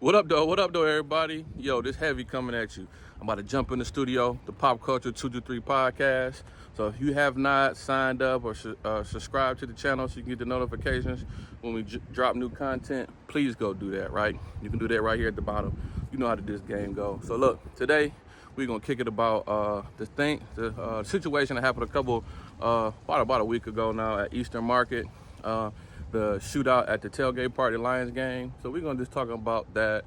What up, though? What up, though, everybody? Yo, this heavy coming at you. I'm about to jump in the studio, the Pop Culture 223 podcast. So if you have not signed up or subscribed to the channel so you can get the notifications when we drop new content, please go do that, right? You can do that right here at the bottom. You know how this game go. So look, today we're going to kick it about the situation that happened about a week ago now at Eastern Market. The shootout at the tailgate party Lions game. So we're gonna just talk about that,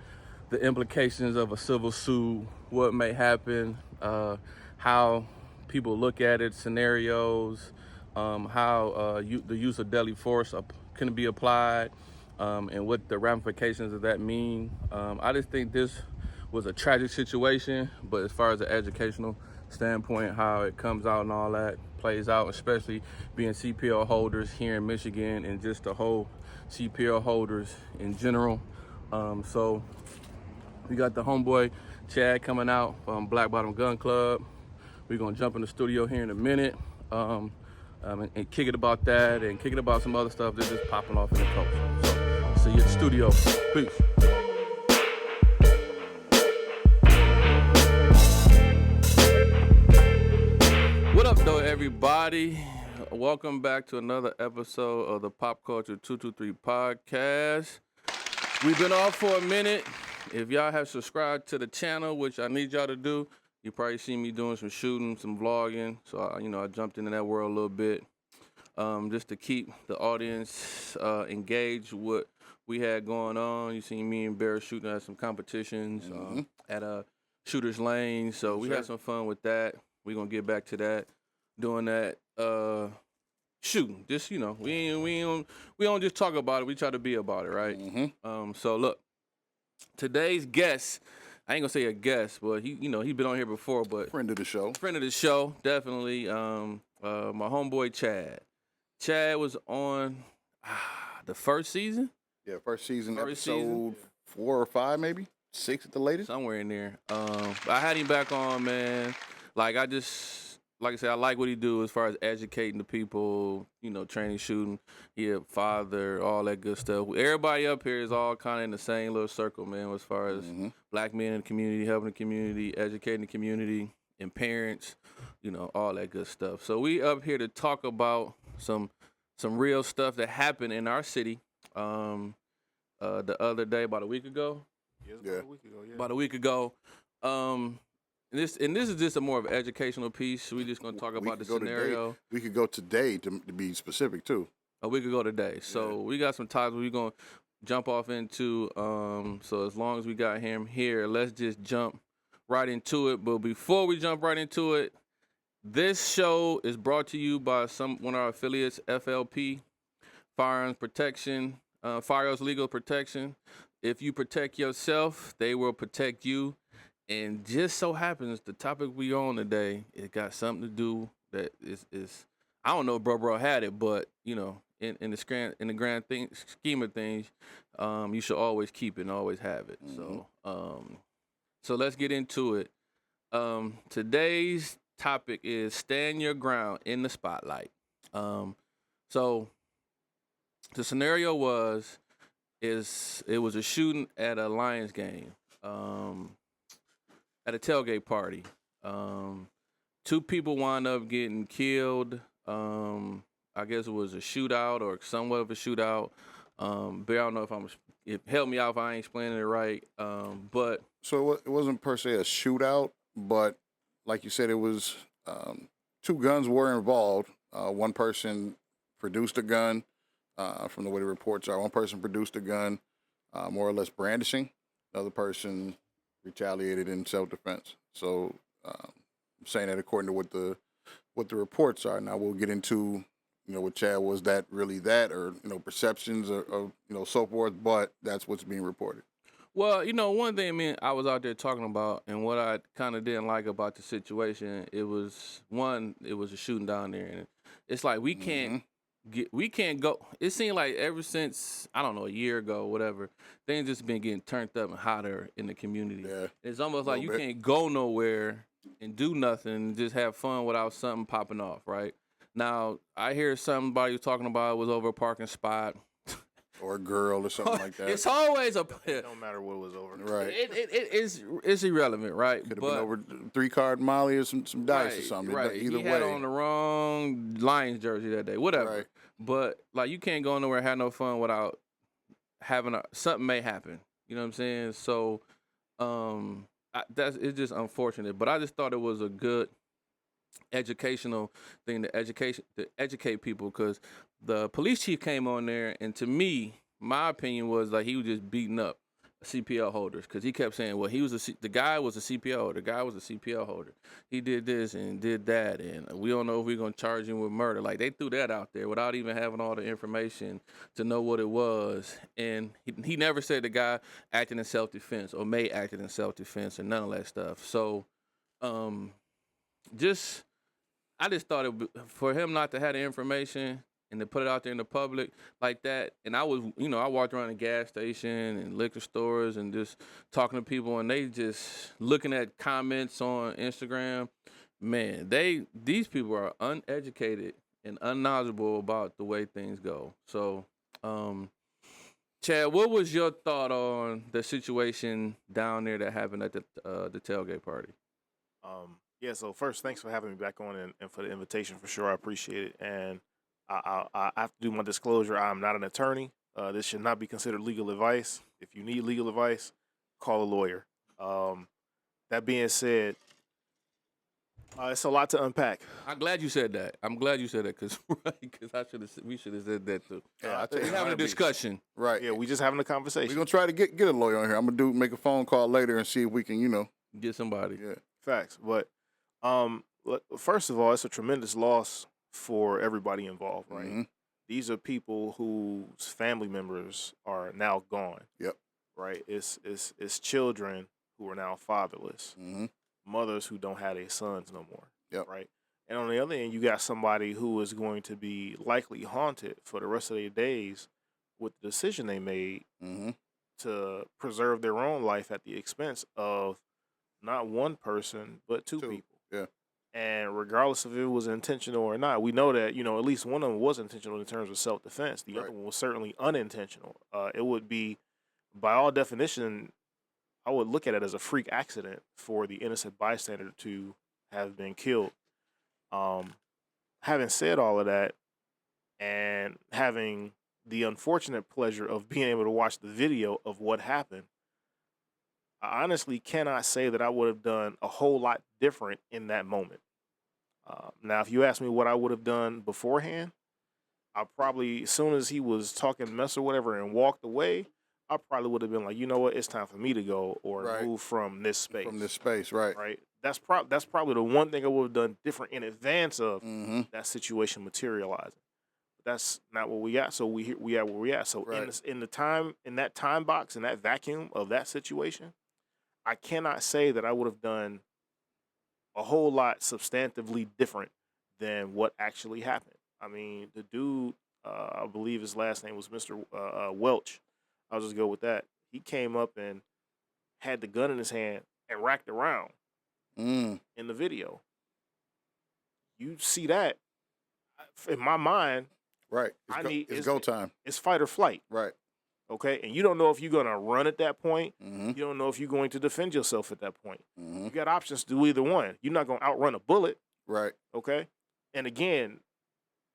the implications of a civil suit, what may happen, how people look at it, scenarios, how the use of deadly force can be applied, and what the ramifications of that mean. I just think this was a tragic situation, but as far as the educational standpoint, how it comes out and all that plays out, especially being CPO holders here in Michigan and just the whole CPO holders in general. So we got the homeboy Chad coming out from Black Bottom Gun Club. We're gonna jump in the studio here in a minute and kick it about that and kick it about some other stuff that's just popping off in the culture. So see you at the studio. Peace. What up, though, everybody? Welcome back to another episode of the Pop Culture 223 podcast. We've been off for a minute. If y'all have subscribed to the channel, which I need y'all to do, you probably see me doing some shooting, some vlogging. So, I jumped into that world a little bit just to keep the audience engaged with what we had going on. You seen me and Bear shooting at some competitions at a Shooter's Lane. So we had some fun with that. We're going to get back to that, doing that, shooting. Just, we don't just talk about it. We try to be about it, right? So, look, today's guest, I ain't going to say a guest, but he's been on here before, but. Friend of the show, definitely. My homeboy, Chad. Chad was on the first season? Yeah, first season, episode 4 or 5, maybe 6 at the latest. Somewhere in there. I had him back on, man. Like I said, I like what he do as far as educating the people, training, shooting. He a father, all that good stuff. Everybody up here is all kind of in the same little circle, man, as far as black men in the community, helping the community, educating the community, and parents, all that good stuff. So we up here to talk about some real stuff that happened in our city the other day, about a week ago. About a week ago. This is just a more of an educational piece. We're just gonna talk about the scenario. We could go today to be specific too. We could go today. So we got some topics we're gonna jump off into. So as long as we got him here, let's just jump right into it. But before we jump right into it, this show is brought to you by one of our affiliates, FLP, Firearms Protection, Firearms Legal Protection. If you protect yourself, they will protect you. And just so happens the topic we on today, it got something to do that is I don't know if bro had it, but in the grand scheme of things, you should always keep it and always have it. So let's get into it. Today's topic is stand your ground in the spotlight. So the scenario was it was a shooting at a Lions game. At a tailgate party. 2 people wound up getting killed. I guess it was a shootout or somewhat of a shootout. But I don't know help me out if I ain't explaining it right. But so it wasn't per se a shootout, but like you said, it was 2 guns were involved. One person produced a gun, from the way the reports are. One person produced a gun, more or less brandishing. Another person retaliated in self-defense. So I'm saying that according to what the reports are. Now we'll get into with Chad, was that really that, or perceptions or so forth, but that's what's being reported. Well, one thing I was out there talking about, and what I kind of didn't like about the situation, it was a shooting down there, and it's like we can't go. It seemed like ever since, I don't know, a year ago, whatever, things just been getting turned up and hotter in the community. Yeah, it's almost like you can't go nowhere and do nothing and just have fun without something popping off, right? Now, I hear somebody was talking about it was over a parking spot. or a girl or something like that. It's always It don't matter what it was over. Right. It's irrelevant, right? Could have been over 3-card Molly or some dice or something. Right. Either he way. had on the wrong Lions jersey that day. Whatever. Right. But like, you can't go nowhere and have no fun without having something may happen. You know what I'm saying? So, it's just unfortunate. But I just thought it was a good educational thing to educate people, because the police chief came on there, and to me, my opinion was like he was just beating up CPO holders, because he kept saying, well, the guy was a CPO holder. The guy was a CPO holder. He did this and did that, and we don't know if we're going to charge him with murder. Like, they threw that out there without even having all the information to know what it was. And he never said the guy acted in self-defense or may acted in self-defense and none of that stuff. So I just thought for him not to have the information and to put it out there in the public like that. And I walked around the gas station and liquor stores and just talking to people, and they just looking at comments on Instagram. Man, these people are uneducated and unknowledgeable about the way things go. So, Chad, what was your thought on the situation down there that happened at the tailgate party? Yeah, so first, thanks for having me back on and for the invitation, for sure. I appreciate it. And I have to do my disclosure. I'm not an attorney. This should not be considered legal advice. If you need legal advice, call a lawyer. That being said, it's a lot to unpack. I'm glad you said that. Because we should have said that too. Yeah, We're having a discussion. Right. Yeah, we just having a conversation. We're going to try to get a lawyer on here. I'm going to make a phone call later and see if we can, get somebody. Yeah. Facts. But first of all, it's a tremendous loss for everybody involved, right? Mm-hmm. These are people whose family members are now gone. Yep. Right? It's children who are now fatherless. Mm-hmm. Mothers who don't have their sons no more. Yep. Right? And on the other end, you got somebody who is going to be likely haunted for the rest of their days with the decision they made Mm-hmm. to preserve their own life at the expense of not one person, but two people. Yeah. And regardless if it was intentional or not, we know that, at least one of them was intentional in terms of self-defense. The other one was certainly unintentional. It would be, by all definition, I would look at it as a freak accident for the innocent bystander to have been killed. Having said all of that, and having the unfortunate pleasure of being able to watch the video of what happened, I honestly cannot say that I would have done a whole lot different in that moment. Now, if you ask me what I would have done beforehand, I probably, as soon as he was talking mess or whatever and walked away, I probably would have been like, you know what, it's time for me to go or move from this space. From this space, right. Right. That's probably the one thing I would have done different in advance of Mm-hmm. that situation materializing. But that's not what we got. So we are where we at. So in that time box, in that vacuum of that situation, I cannot say that I would have done a whole lot substantively different than what actually happened. I mean, the dude, I believe his last name was Mr. Welch. I'll just go with that. He came up and had the gun in his hand and racked around in the video. You see that, in my mind, right. It's go time. It's fight or flight. Right. Okay, and you don't know if you're going to run at that point. Mm-hmm. You don't know if you're going to defend yourself at that point. Mm-hmm. You got options to do either one. You're not going to outrun a bullet. Right. Okay? And again,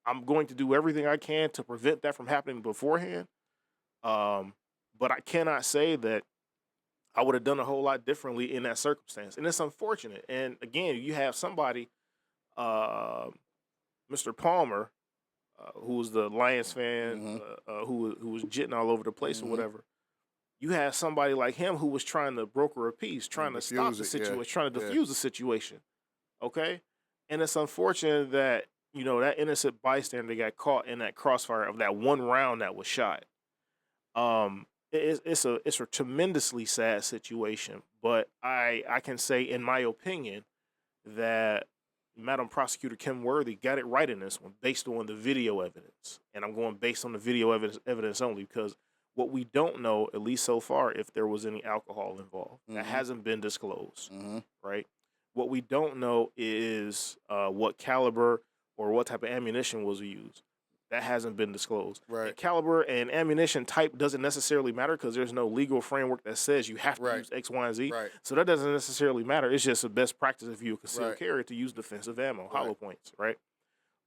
I'm going to do everything I can to prevent that from happening beforehand. But I cannot say that I would have done a whole lot differently in that circumstance. And it's unfortunate. And again, you have somebody, Mr. Palmer, who was the Lions fan, who was jitting all over the place or whatever. You have somebody like him who was trying to broker a peace, trying to stop the situation, trying to defuse the situation. Okay? And it's unfortunate that, that innocent bystander got caught in that crossfire of that one round that was shot. It's a tremendously sad situation, but I can say, in my opinion, that Madam Prosecutor Kim Worthy got it right in this one based on the video evidence. And I'm going based on the video evidence only, because what we don't know, at least so far, if there was any alcohol involved. That hasn't been disclosed, right? What we don't know is what caliber or what type of ammunition was used. that hasn't been disclosed. Right. And caliber and ammunition type doesn't necessarily matter because there's no legal framework that says you have to Right. use X, Y, and Z. Right. So that doesn't necessarily matter. It's just a best practice if you conceal Right. carry to use defensive ammo, Right. hollow points, right?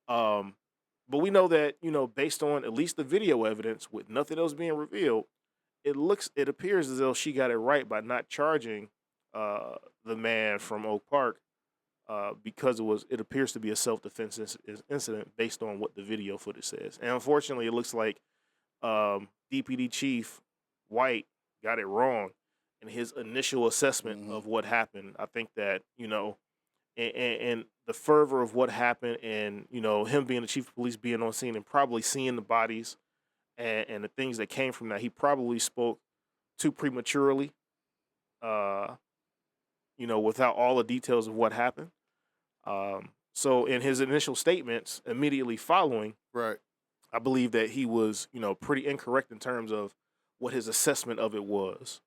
But we know that, based on at least the video evidence, with nothing else being revealed, it appears as though she got it right by not charging the man from Oak Park because it appears to be a self-defense incident based on what the video footage says. And unfortunately, it looks like DPD Chief White got it wrong in his initial assessment of what happened. I think that, and the fervor of what happened and, him being the chief of police, being on scene and probably seeing the bodies and the things that came from that, he probably spoke too prematurely, without all the details of what happened. So in his initial statements immediately following, Right. I believe that he was, pretty incorrect in terms of what his assessment of it was.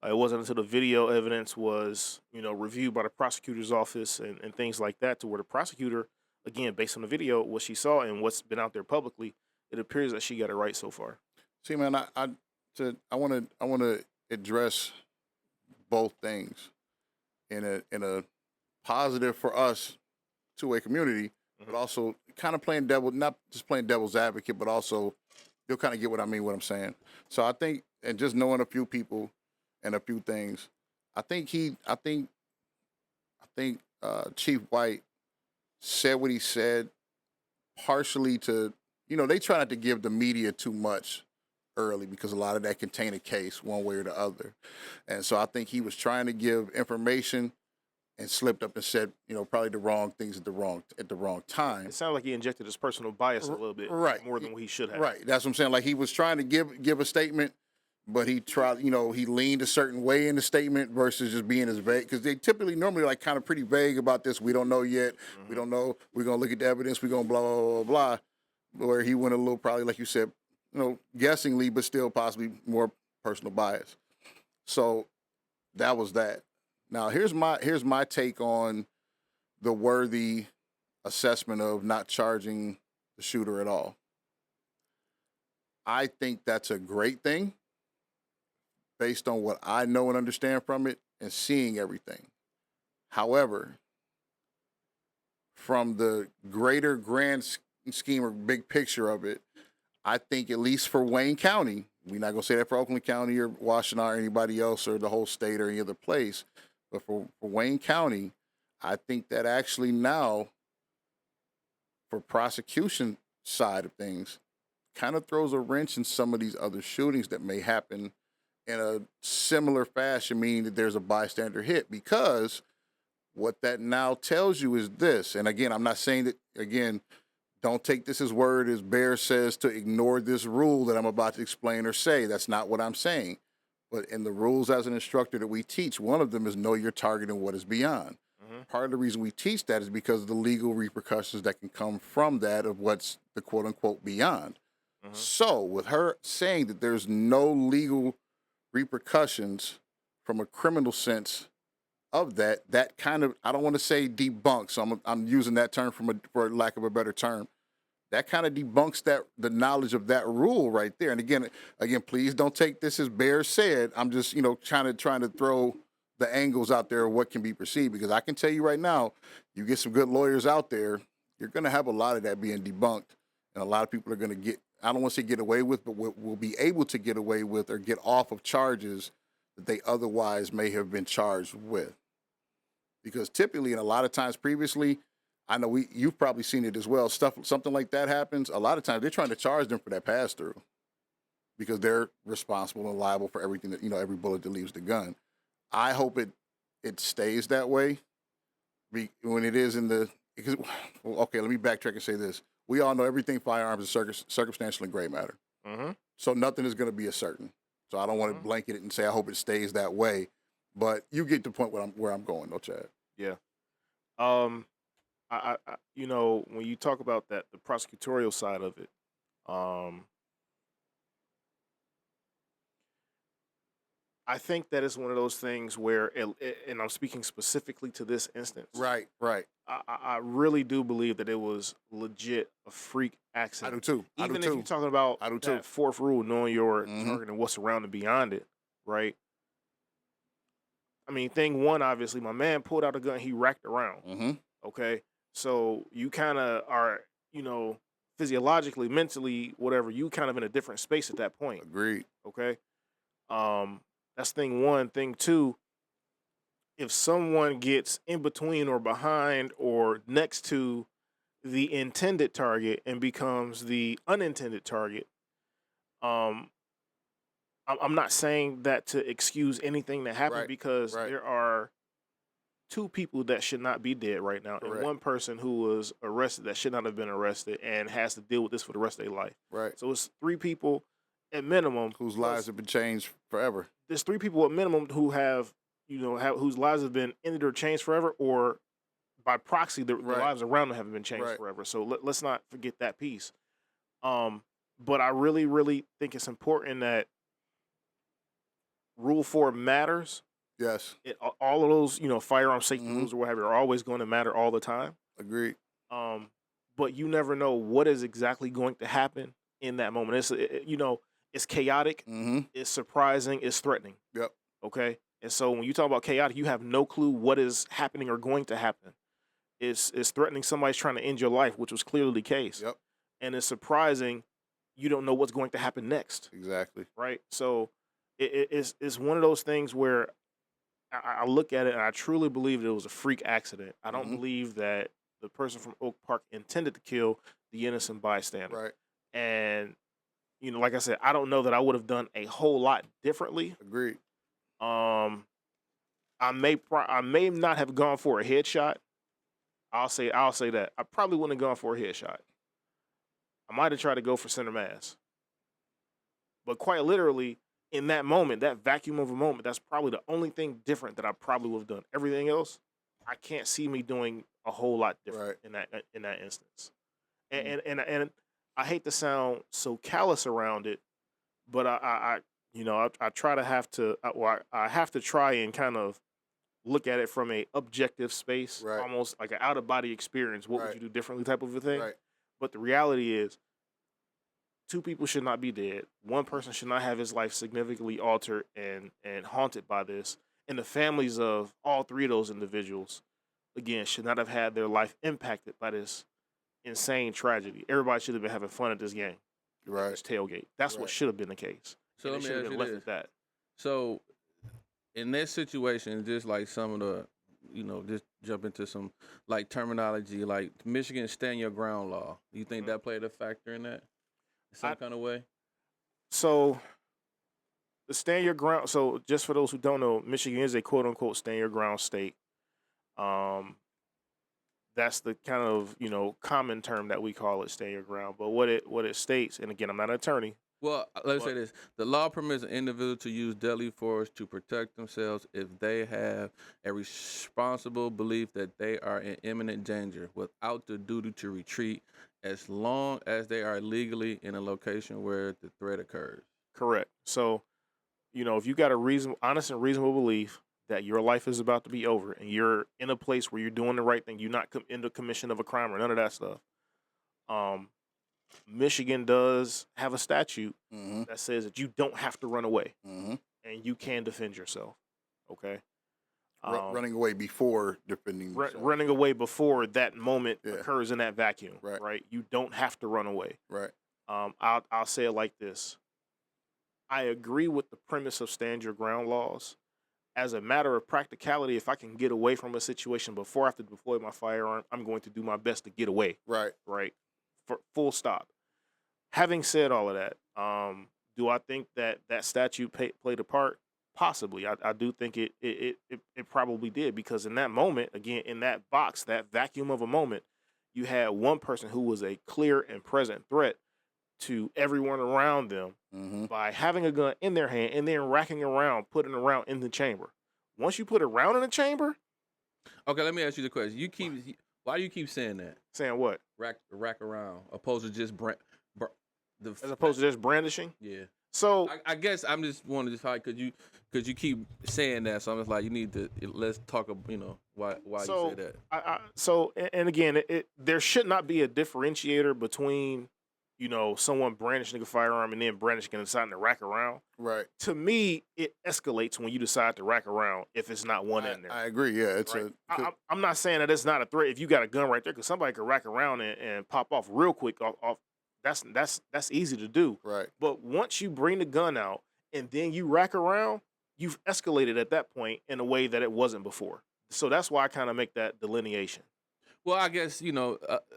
It wasn't until the video evidence was, reviewed by the prosecutor's office and things like that, to where the prosecutor, again, based on the video, what she saw and what's been out there publicly, it appears that she got it right so far. See, man, I want to address both things in a positive for us two-way community, but also kind of not just playing devil's advocate, but also you'll kind of get what I mean, what I'm saying. So I think, and just knowing a few people and a few things, I think Chief White said what he said partially to, they try not to give the media too much early because a lot of that contain a case one way or the other. And so I think he was trying to give information and slipped up and said, probably the wrong things at the wrong time. It sounded like he injected his personal bias a little bit more than what he should have. Right. That's what I'm saying. Like, he was trying to give a statement, but he tried, he leaned a certain way in the statement versus just being as vague. Because they normally like kind of pretty vague about this. We don't know yet. We don't know. We're going to look at the evidence. We're going to blah, blah, blah, blah. Where he went a little, probably, like you said, guessingly, but still possibly more personal bias. So that was that. Now, here's my take on the worthy assessment of not charging the shooter at all. I think that's a great thing based on what I know and understand from it and seeing everything. However, from the greater grand scheme or big picture of it, I think at least for Wayne County, we're not going to say that for Oakland County or Washington or anybody else or the whole state or any other place, but for Wayne County, I think that actually now, for prosecution side of things, kind of throws a wrench in some of these other shootings that may happen in a similar fashion, meaning that there's a bystander hit. Because what that now tells you is this, and again, I'm not saying that, again, don't take this as word as Bear says to ignore this rule that I'm about to explain or say. That's not what I'm saying. But in the rules as an instructor that we teach, one of them is know your target and what is beyond. Part of the reason we teach that is because of the legal repercussions that can come from that of what's the quote unquote beyond. So with her saying that there's no legal repercussions from a criminal sense of that kind of, I don't want to say debunks, so I'm using that term for lack of a better term. That kind of debunks the knowledge of that rule right there. And again, please don't take this as Bear said. I'm just, trying to throw the angles out there of what can be perceived, because I can tell you right now, you get some good lawyers out there, you're going to have a lot of that being debunked, and a lot of people are going to get, I don't want to say get away with, but will be able to get away with or get off of charges that they otherwise may have been charged with. Because typically, and a lot of times previously, I know you've probably seen it as well. Something like that happens. A lot of times they're trying to charge them for that pass through because they're responsible and liable for everything that, every bullet that leaves the gun. I hope it stays that way. When it is okay, let me backtrack and say this. We all know everything firearms is circumstantial and gray matter. So nothing is going to be a certain. So I don't want to blanket it and say I hope it stays that way. But you get the point where I'm going, though, Chad. Yeah. I when you talk about that, the prosecutorial side of it, I think that it's one of those things where, and I'm speaking specifically to this instance. Right. I really do believe that it was legit a freak I accident. do too. Even if you're talking about I do too. that fourth rule, knowing your Mhm. target and what's around and beyond it, right? I mean, thing one, obviously, my man pulled out a gun. He racked around. Mm-hmm. Okay, so you kind of are, physiologically, mentally, whatever. You kind of in a different space at that point. Agreed. Okay, that's thing one. Thing two, if someone gets in between or behind or next to the intended target and becomes the unintended target, um, I'm not saying that to excuse anything that happened, Right, because right. there are two people that should not be dead right now, and Correct. one person who was arrested that should not have been arrested and has to deal with this for the rest of their life. Right. So it's three people at minimum Whose plus- lives have been changed forever. There's three people at minimum who have whose lives have been ended or changed forever, or by proxy, the Right. lives around them have been changed Right. forever. So let's not forget that piece. But I really, really think it's important that Rule 4 matters. Yes. All of those, firearm safety Mhm. rules or whatever are always going to matter all the time. Agreed. But you never know what is exactly going to happen in that moment. It's chaotic, Mm-hmm. it's surprising, it's threatening. Yep. Okay? And so when you talk about chaotic, you have no clue what is happening or going to happen. It's threatening, somebody's trying to end your life, which was clearly the case. Yep. And it's surprising, you don't know what's going to happen next. Exactly. Right? So it's one of those things where I look at it and I truly believe that it was a freak accident. I don't Mhm. believe that the person from Oak Park intended to kill the innocent bystander. Right. And, like I said, I don't know that I would have done a whole lot differently. Agreed. I may not have gone for a headshot. I'll say that. I probably wouldn't have gone for a headshot. I might have tried to go for center mass. But quite literally, in that moment, that vacuum of a moment, that's probably the only thing different that I probably would have done. Everything else, I can't see me doing a whole lot different in that instance. And I hate to sound so callous around it, but I try to have to I have to try and kind of look at it from a objective space, Right. almost like an out of body experience. What Right. would you do differently type of a thing? Right. But the reality is, two people should not be dead. One person should not have his life significantly altered and haunted by this. And the families of all three of those individuals, again, should not have had their life impacted by this insane tragedy. Everybody should have been having fun at this game, Right. this tailgate. That's what Right. should have been the case. So And let it me should have ask been you left this. at that. So in this situation, just like some of the, just jump into some like terminology, like Michigan stand your ground law. Do you think that played a factor in that in some kind of way? So the stand your ground. So just for those who don't know, Michigan is a quote unquote stand your ground state. That's the kind of common term that we call it, stand your ground. But what it states, and again, I'm not an attorney. Well, let's say this. The law permits an individual to use deadly force to protect themselves if they have a responsible belief that they are in imminent danger without the duty to retreat, as long as they are legally in a location where the threat occurs. Correct. So, if you got a honest and reasonable belief that your life is about to be over and you're in a place where you're doing the right thing, you're not in the commission of a crime or none of that stuff. Michigan does have a statute Mm-hmm. that says that you don't have to run away Mm-hmm. and you can defend yourself. Okay. Running away before defending yourself. Running away before that moment Yeah. occurs in that vacuum. Right. You don't have to run away. Right. I'll say it like this. I agree with the premise of stand your ground laws. As a matter of practicality, if I can get away from a situation before I have to deploy my firearm, I'm going to do my best to get away. Right. Right. For full stop. Having said all of that, do I think that statute played a part? Possibly. I do think it probably did, because in that moment, again, in that box, that vacuum of a moment, you had one person who was a clear and present threat to everyone around them Mm-hmm. by having a gun in their hand and then racking around, putting a round in the chamber. Once you put a round in the chamber, Okay, let me ask you the question. Why do you keep saying that? saying what? Rack around, opposed to just As opposed to just brandishing? Yeah. So I guess I'm just wanting to talk because you keep saying that, so I'm just like you need to let's talk. Why you say that. And again, there should not be a differentiator between, someone brandishing a firearm and then brandishing and deciding to rack around. Right. To me, it escalates when you decide to rack around if it's not one in there. I agree. Yeah, it's right? I'm not saying that it's not a threat if you got a gun right there, because somebody could rack around and pop off real quick off. That's easy to do. right. But once you bring the gun out and then you rack around, you've escalated at that point in a way that it wasn't before. So that's why I kind of make that delineation. Well, I guess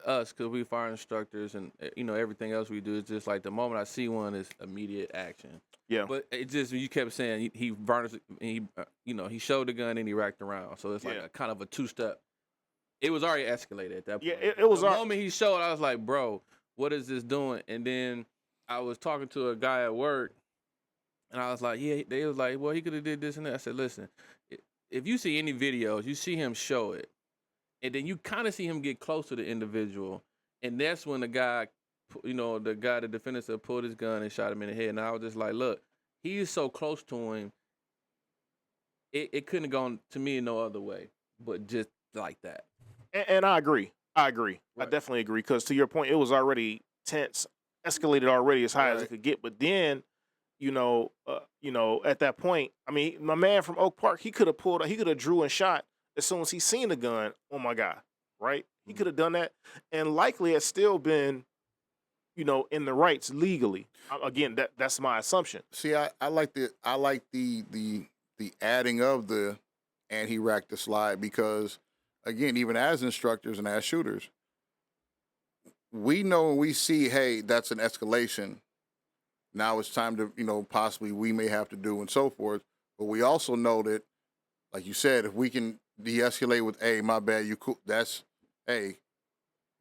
us because we fire instructors and everything else we do is just like the moment I see one is immediate action. Yeah. But it just you kept saying he varnished, he showed the gun and he racked around, so it's like a kind of a two-step. It was already escalated at that point. Yeah, it was the moment he showed. I was like, bro, what is this doing? And then I was talking to a guy at work, and I was like, yeah. They was like, well, he could have did this and that. I said, listen, if you see any videos, you see him show it. And then you kind of see him get close to the individual. And that's when the guy, the defendant said, pulled his gun and shot him in the head. And I was just like, look, he is so close to him. It couldn't have gone to me no other way, but just like that. And I agree. Right. I definitely agree. Because to your point, it was already tense, escalated already as high as it could get. But then, at that point, I mean, my man from Oak Park, he could have drew and shot as soon as he seen the gun on my guy, right? He could have done that, and likely has still been, in the rights legally. Again, that's my assumption. See, I like the adding of the and he racked the slide because, again, even as instructors and as shooters, we know when we see, hey, that's an escalation. Now it's time to, possibly we may have to do and so forth. But we also know that, like you said, if we can de-escalate with, hey, my bad, you cool. That's, hey,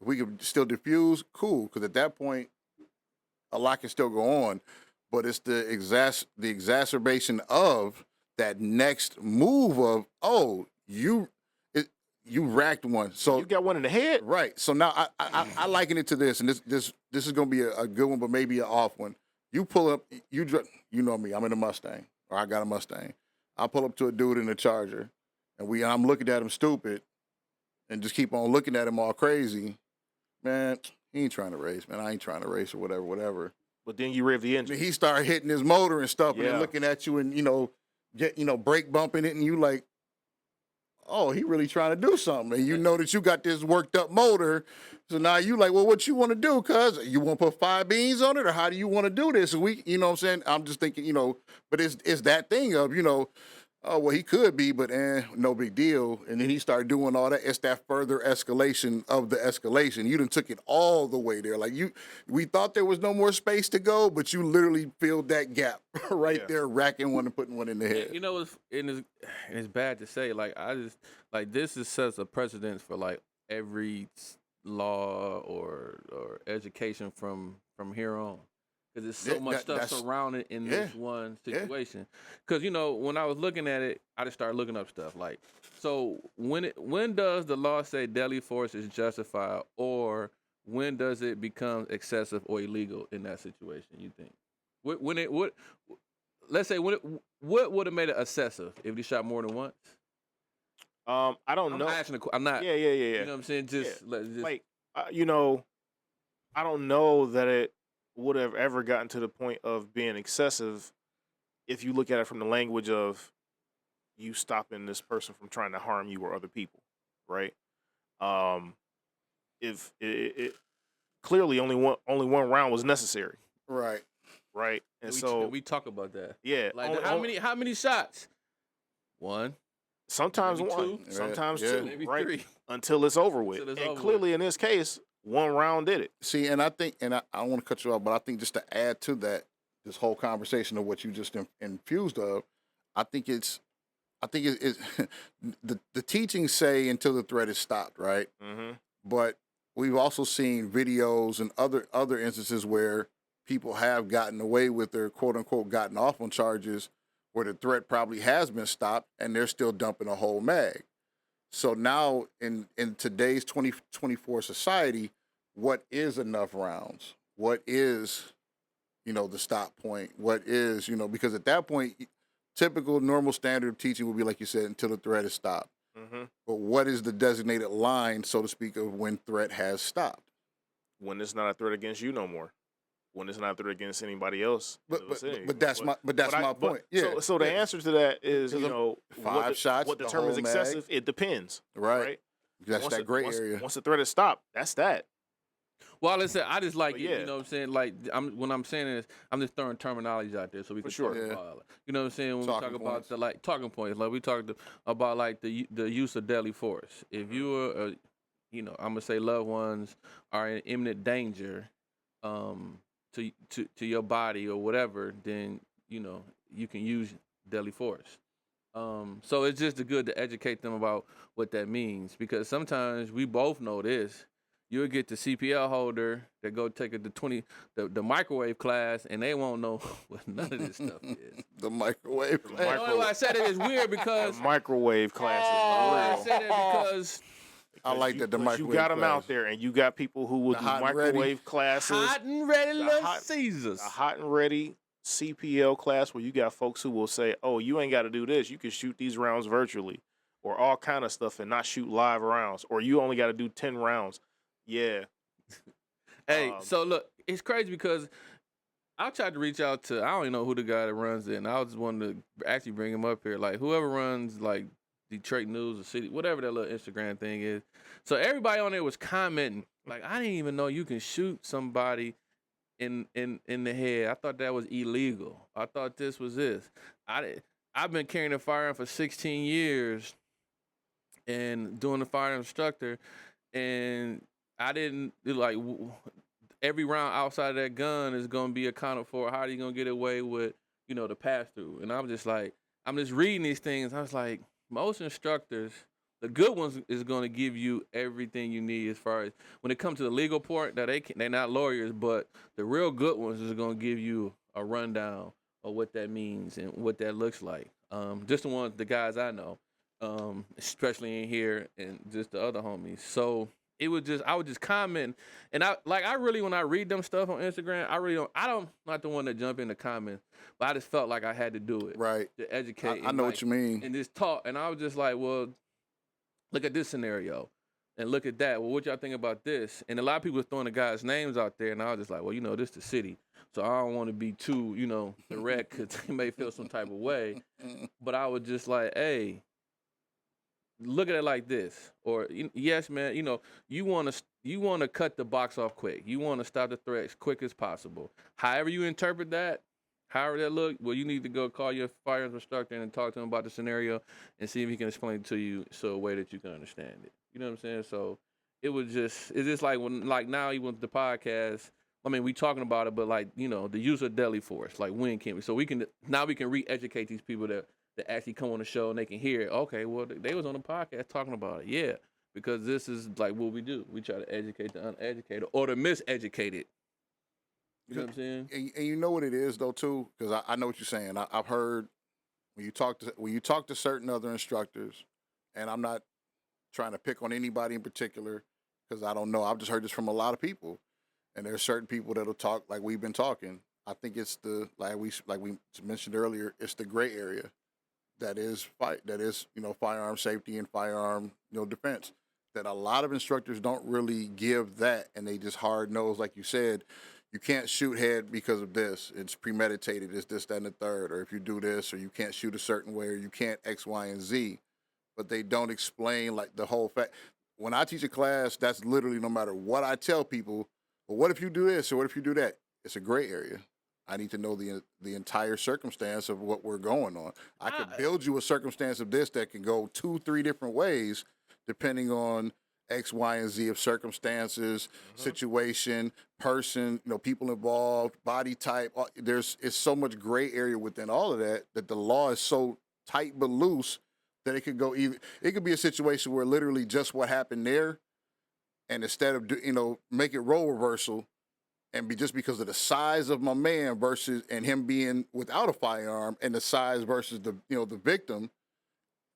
if we can still diffuse, cool. Because at that point, a lot can still go on. But it's the exacerbation of that next move of, oh, you racked one. So you got one in the head, right? So now I liken it to this, and this is going to be a good one, but maybe an off one. You pull up, you know me, I'm in a Mustang, or I got a Mustang. I pull up to a dude in a Charger, and I'm looking at him stupid, and just keep on looking at him all crazy. Man, he ain't trying to race, man. I ain't trying to race or whatever. But then you rev the engine. He started hitting his motor and stuff, and then looking at you and brake bumping it, and you like, oh, he really trying to do something. And you know that you got this worked up motor. So now you like, well, what you want to do? Cuz you want to put 5 beans on it, or how do you want to do this? We, you know what I'm saying? I'm just thinking, but it's that thing of, oh, well, he could be, but no big deal. And then he started doing all that. It's that further escalation of the escalation. You done took it all the way there. Like we thought there was no more space to go, but you literally filled that gap right there, racking one and putting one in the head. It's bad to say. Like this sets a precedence for like every law or education from here on. Because there's so much stuff surrounded in this one situation. Because, when I was looking at it, I just started looking up stuff. Like, so when does the law say deadly force is justified, or when does it become excessive or illegal in that situation, you think? What would have made it excessive if he shot more than once? I don't know. I'm not. Yeah. You know what I'm saying? I don't know that it would have ever gotten to the point of being excessive if you look at it from the language of you stopping this person from trying to harm you or other people, right? If it clearly only one round was necessary, right, and so we talk about that, like how many shots? One, sometimes maybe one, two. sometimes two, maybe right? three, until it's over with. And clearly in this case, one round did it. See, and I think, and I don't want to cut you off, but I think just to add to that, this whole conversation of what you just infused of, I think it's the teachings say until the threat is stopped, right? Mm-hmm. But we've also seen videos and other instances where people have gotten away with their quote unquote gotten off on charges where the threat probably has been stopped and they're still dumping a whole mag. So now in today's 2024 society, what is enough rounds? What is the stop point? What is, because at that point, typical normal standard teaching would be, like you said, until the threat is stopped. Mm-hmm. But what is the designated line, so to speak, of when threat has stopped? When it's not a threat against you no more. When it's not a threat against anybody else. But that's my point. Yeah. So the answer to that is, five shots. What the determines whole excessive? mag. It depends. Right. That's Once that gray area. Once the threat is stopped, that's that. Well, listen, I just like But it. yeah. You know what I'm saying? Like, when I'm saying this, I'm just throwing terminology out there so we can sure. talk about it. You know what I'm saying? When Talking we talk points. about the talking points, like we talked about like the use of deadly force. If you are, I'm gonna say loved ones are in imminent danger, to your body or whatever, then you can use deadly force. So it's just good to educate them about what that means, because sometimes we both know this. You'll get the CPO holder that go take the microwave class, and they won't know what none of this stuff is. The microwave. The only why I said it is weird because The microwave class I is said it because I like that. The microwave. You got them class. out there, and you got people who will The do hot and microwave ready. classes. hot and ready little hot- Caesars. A hot and ready CPL class where you got folks who will say, "Oh, you ain't got to do this. You can shoot these rounds virtually, or all kind of stuff, and not shoot live rounds, or you only got to do 10 rounds." Yeah. Hey, so look, it's crazy because I tried to reach out to, I don't even know who the guy that runs it, and I just wanted to actually bring him up here. Like, whoever runs, like, Detroit News or City, whatever that little Instagram thing is. So everybody on there was commenting, like, I didn't even know you can shoot somebody in the head. I thought that was illegal. I thought this was this. I've been carrying a firearm for 16 years and doing the fire instructor, and I didn't, like, every round outside of that gun is going to be accounted for. How are you going to get away with, the pass-through? And I'm just like, I'm just reading these things. I was like, most instructors, the good ones is going to give you everything you need as far as when it comes to the legal part. That they're not lawyers, but the real good ones is going to give you a rundown of what that means and what that looks like. Just the guys I know, especially in here, and just the other homies. So I would just comment, and I really, when I read them stuff on Instagram, I'm not the one that jump in the comments, but I just felt like I had to do it, Right. to educate. I know what you mean. And just talk, and I was just like, well, look at this scenario, and look at that. Well, what y'all think about this? And a lot of people were throwing the guys' names out there, and I was just like, well, this the city, so I don't want to be too, direct, because they may feel some type of way. But I was just like, hey, look at it like this, or yes, man, you want to cut the box off quick. You want to stop the threat as quick as possible. However you interpret that, however that look, well, you need to go call your firearms instructor and talk to him about the scenario and see if he can explain it to you so a way that you can understand it. You know what I'm saying? So it's just like now even with the podcast. I mean, we talking about it, but the use of deadly force, like when can we? So we can re-educate these people that actually come on the show and they can hear it. Okay, well, they was on the podcast talking about it. Yeah, because this is like what we do. We try to educate the uneducated or the miseducated. You know what I'm saying? And you know what it is though too, because I know what you're saying. I've heard when you talk to certain other instructors, and I'm not trying to pick on anybody in particular because I don't know. I've just heard this from a lot of people, and there's certain people that'll talk like we've been talking. I think it's like we mentioned earlier. It's the gray area. That is firearm safety and firearm defense. That a lot of instructors don't really give that, and they just hard nose, like you said. You can't shoot head because of this. It's premeditated. It's this, that, and the third. Or if you do this, or you can't shoot a certain way, or you can't X, Y, and Z. But they don't explain like the whole fact. When I teach a class, that's literally no matter what I tell people. Well, what if you do this, or what if you do that? It's a gray area. I need to know the entire circumstance of what we're going on. I could build you a circumstance of this that can go 2-3 different ways, depending on X, Y, and Z of circumstances, situation, person, people involved, body type. It's so much gray area within all of that the law is so tight but loose that it could go either. It could be a situation where literally just what happened there, and instead of make it role reversal. And just because of the size of my man versus and him being without a firearm and the size versus the victim,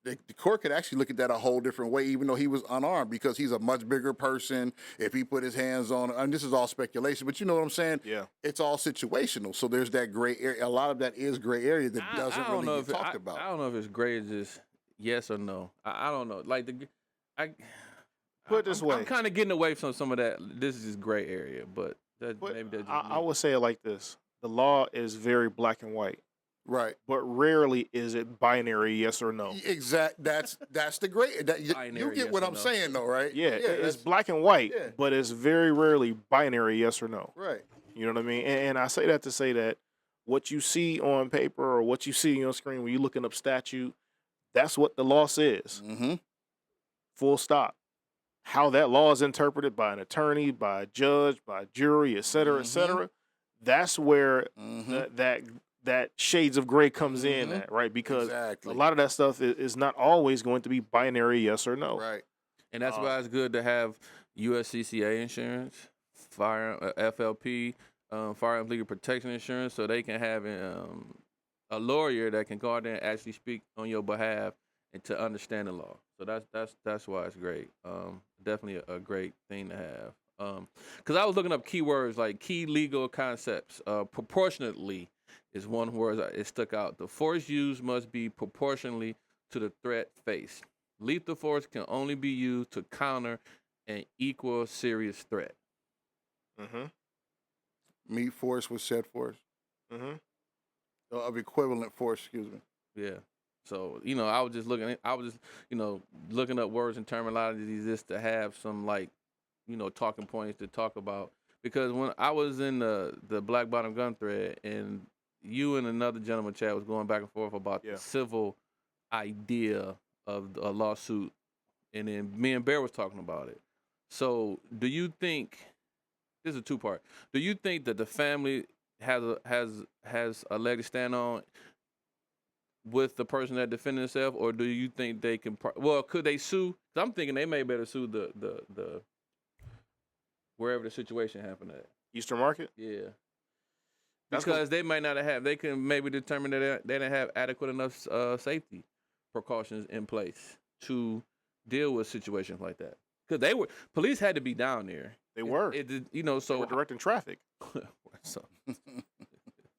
the court could actually look at that a whole different way, even though he was unarmed, because he's a much bigger person. If he put his hands on, and this is all speculation, but you know what I'm saying? Yeah. It's all situational. So there's that gray area. A lot of that is gray area that doesn't I don't really know get talked about. I don't know if it's gray as just yes or no. I don't know. Like Put it this way. I'm kind of getting away from some of that. This is just gray area, but maybe that's just I me. would say it like this: the law is very black and white, Right. but rarely is it binary, yes or no. Exact. That's the gray. You Binary, get yes what or I'm no. saying, though, right? Yeah, it's that's black and white, yeah. but it's very rarely binary, yes or no. right. You know what I mean? And I say that to say that what you see on paper or what you see on your screen when you're looking up statute, that's what the law says. Mm-hmm. Full stop. How that law is interpreted by an attorney, by a judge, by a jury, et cetera, that's where that shades of gray comes in at, right? Because Exactly. a lot of that stuff is not always going to be binary, yes or no. Right. And that's why it's good to have USCCA insurance, FLP, firearms legal protection insurance, so they can have a lawyer that can go out there and actually speak on your behalf and to understand the law. So that's why it's great. Definitely a great thing to have. Because I was looking up keywords like key legal concepts. Proportionately is one word it stuck out. The force used must be proportionally to the threat faced. Lethal force can only be used to counter an equal serious threat. Mm-hmm. Meet force with said force. Mm-hmm. Of equivalent force, excuse me. Yeah. So, I was just looking up words and terminologies just to have some talking points to talk about. Because when I was in the Black Bottom Gun thread and you and another gentleman, Chad, was going back and forth about the civil idea of a lawsuit, and then me and Bear was talking about it. So, do you think this is a two-part? Do you think that the family has a leg to stand on with the person that defended themselves, or do you think they can? Could they sue? 'Cause I'm thinking they may better sue the wherever the situation happened at. Eastern Market? Yeah. That's Because they might not have. They can maybe determine that they didn't have adequate enough safety precautions in place to deal with situations like that. Because police had to be down there. They were. They were directing traffic. So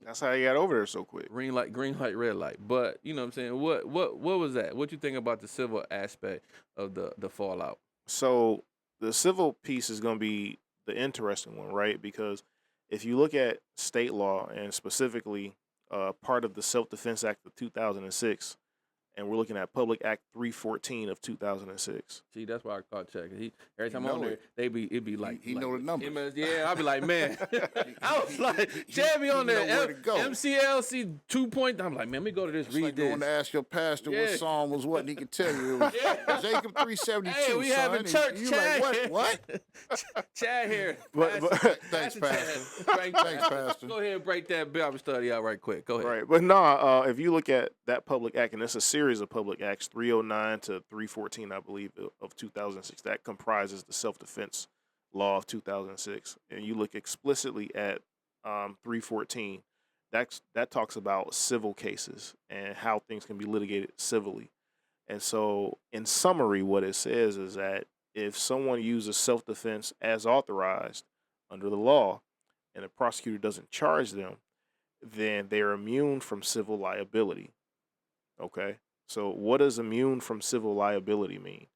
That's how you got over there so quick. green light, red light. But you know what I'm saying? What was that? What you think about the civil aspect of the fallout? So the civil piece is going to be the interesting one, right? Because if you look at state law and specifically part of the Self-Defense Act of 2006, and we're looking at Public Act 314 of See, that's why I caught Chuck. Every time I'm on there, it'd be like he know the numbers. Yeah, I'd be like, man. I was like, Chad be on there. Where to go. MCLC 2 point. I'm like, man, let me go to this. It's read like this. going to ask your pastor what psalm was what, and he could tell you. It was Jacob 372. Hey, we son. having church. And you Chad. like what? Chad here. But Thanks, Pastor. Thanks, Pastor. Go ahead and break that Bible study out right quick. Go ahead. Right, but if you look at that public act, and it's a series of public acts, 309 to 314, I believe, of 2006, that comprises the self-defense law of 2006. And you look explicitly at 314, that talks about civil cases and how things can be litigated civilly. And so, in summary, what it says is that if someone uses self-defense as authorized under the law, and the prosecutor doesn't charge them, then they're immune from civil liability. Okay? So what does immune from civil liability mean?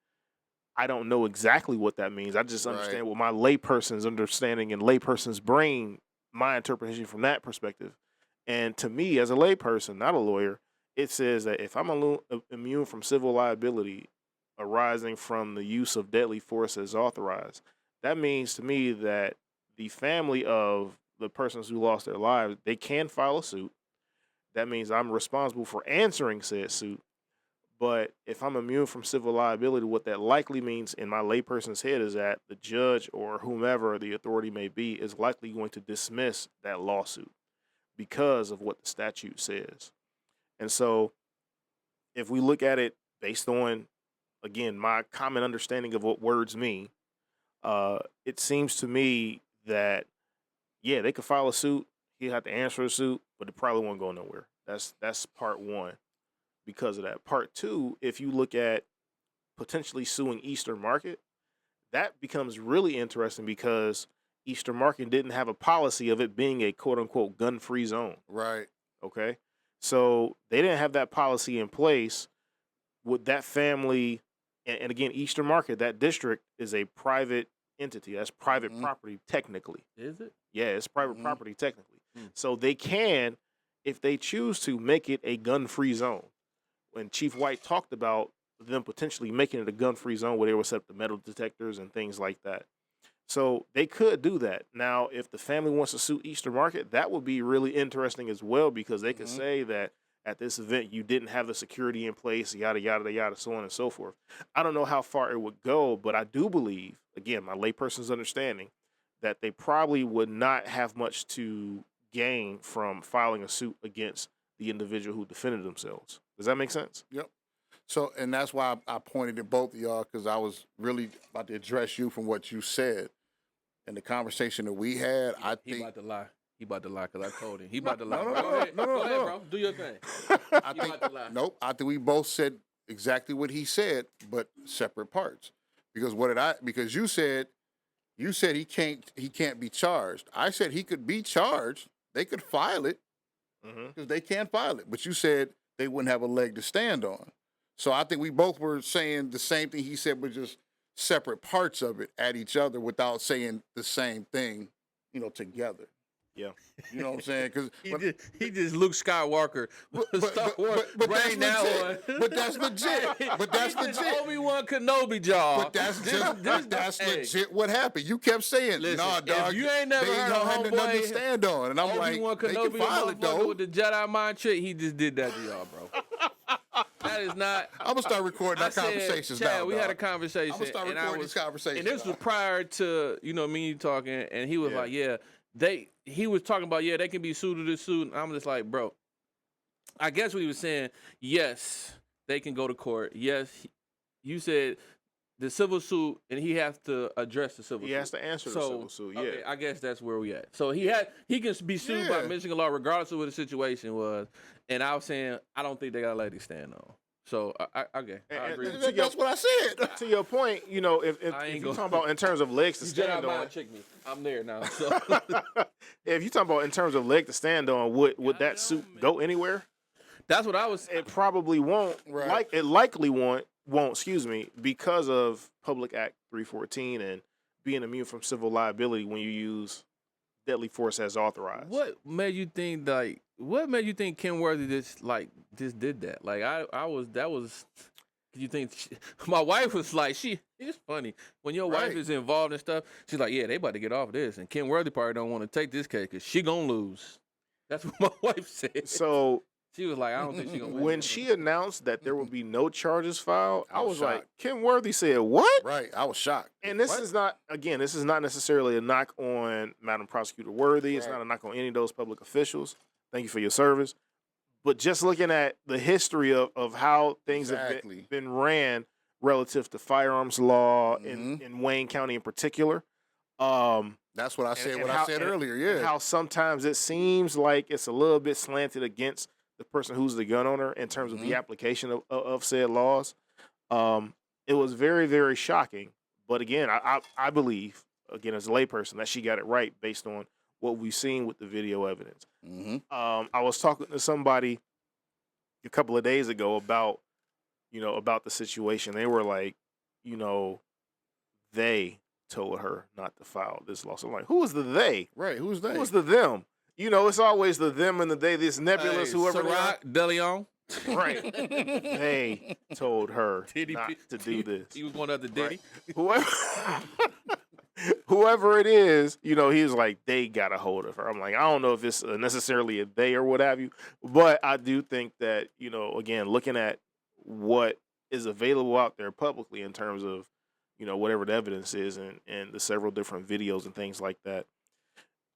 I don't know exactly what that means. I just understand what my layperson's understanding and layperson's brain, my interpretation from that perspective. And to me, as a layperson, not a lawyer, it says that if I'm immune from civil liability arising from the use of deadly force as authorized, that means to me that the family of the persons who lost their lives, they can file a suit. That means I'm responsible for answering said suit. But if I'm immune from civil liability, what that likely means in my layperson's head is that the judge or whomever the authority may be is likely going to dismiss that lawsuit because of what the statute says. And so if we look at it based on, again, my common understanding of what words mean, it seems to me that, yeah, they could file a suit. He'd have to answer a suit, but it probably won't go nowhere. That's part one. because of that. Part two, if you look at potentially suing Eastern Market, that becomes really interesting because Eastern Market didn't have a policy of it being a quote unquote gun free zone. Right. Okay. So they didn't have that policy in place with that family. And again, Eastern Market, that district is a private entity. That's private property, technically. Is it? Yeah, it's private property, technically. Mm. So they can, if they choose to, make it a gun free zone. When Chief White talked about them potentially making it a gun free zone where they would set up the metal detectors and things like that. So they could do that. Now, if the family wants to sue Eastern Market, that would be really interesting as well because they could say that at this event you didn't have the security in place, yada, yada, yada, so on and so forth. I don't know how far it would go, but I do believe, again, my layperson's understanding, that they probably would not have much to gain from filing a suit against the individual who defended themselves. Does that make sense? Yep. So, and that's why I pointed at both of y'all because I was really about to address you from what you said. In the conversation that we had, I He think about to lie. He about to lie because I told him. He about to lie. no, Bro. no, Go ahead. no, Go ahead, no. bro. Do your thing. I He think about to lie. nope. I think we both said exactly what he said, but separate parts. Because what did I? Because you said he can't be charged. I said he could be charged. They could file it because they can't file it. But you said they wouldn't have a leg to stand on. So I think we both were saying the same thing he said, but just separate parts of it at each other without saying the same thing, together. Yeah. You know what I'm saying? Because He just Luke Skywalker. Star Wars. but Bring that's that legit. one. But that's legit. But that's He just legit. Obi-Wan Kenobi job. But that's Hey, legit what happened. You kept saying, listen, nah, if dog. you ain't never they heard don't of have nothing to homeboy stand on. And I'm Obi-Wan like, they Kenobi, can file it, though. with the Jedi mind trick, he just did that to y'all, bro. That is not. I'm going to start recording our conversations Chad, now, we had a dog. conversation. I'm going to start and recording these conversations. And this was dog. prior to, me and you talking, and he was like, he was talking about, they can be sued to this suit. And I'm just like, bro, I guess what he was saying, yes, they can go to court. Yes, you said the civil suit, and he has to address the civil suit. He has to answer the civil suit, yeah. Okay, I guess that's where we at. So he can be sued by Michigan law regardless of what the situation was. And I was saying, I don't think they got to let it stand on. So, I agree. That's what I said. To your point, if you're talking about in terms of legs to stand on, I'm there now. So. if you're talking about in terms of leg to stand on, would that suit go anywhere? That's what I was. It probably won't. Right. It likely won't. Excuse me, because of Public Act 314 and being immune from civil liability when you use deadly force as authorized. What made you think Ken Worthy just did that? Like you think my wife was like, it's funny when your wife is involved in stuff. She's like, yeah, they about to get off this, and Ken Worthy probably don't want to take this case because she gonna lose. That's what my wife said. So she was like, I don't think she gonna win. When she announced that there would be no charges filed, I was like, shocked. Ken Worthy said what? Right. I was shocked. And this is not necessarily a knock on Madam Prosecutor Worthy. It's not a knock on any of those public officials. Thank you for your service. But just looking at the history of how things have been ran relative to firearms law in Wayne County in particular. That's what I said. I said earlier. Yeah. And how sometimes it seems like it's a little bit slanted against the person who's the gun owner in terms of the application of said laws. It was very, very shocking. But again, I believe, again, as a layperson, that she got it right based on what we've seen with the video evidence. I was talking to somebody a couple of days ago about the situation. They were like, they told her not to file this lawsuit. I'm like, who was the they? Right, who's they? Who was the them? It's always the them and the they, this nebulous, whoever they are. DeLeon. Right. They told her not to do this. He was going after Diddy. Right. Whoever it is, he was like, they got a hold of her. I'm like, I don't know if it's necessarily a they or what have you, but I do think that, again, looking at what is available out there publicly in terms of, whatever the evidence is and the several different videos and things like that,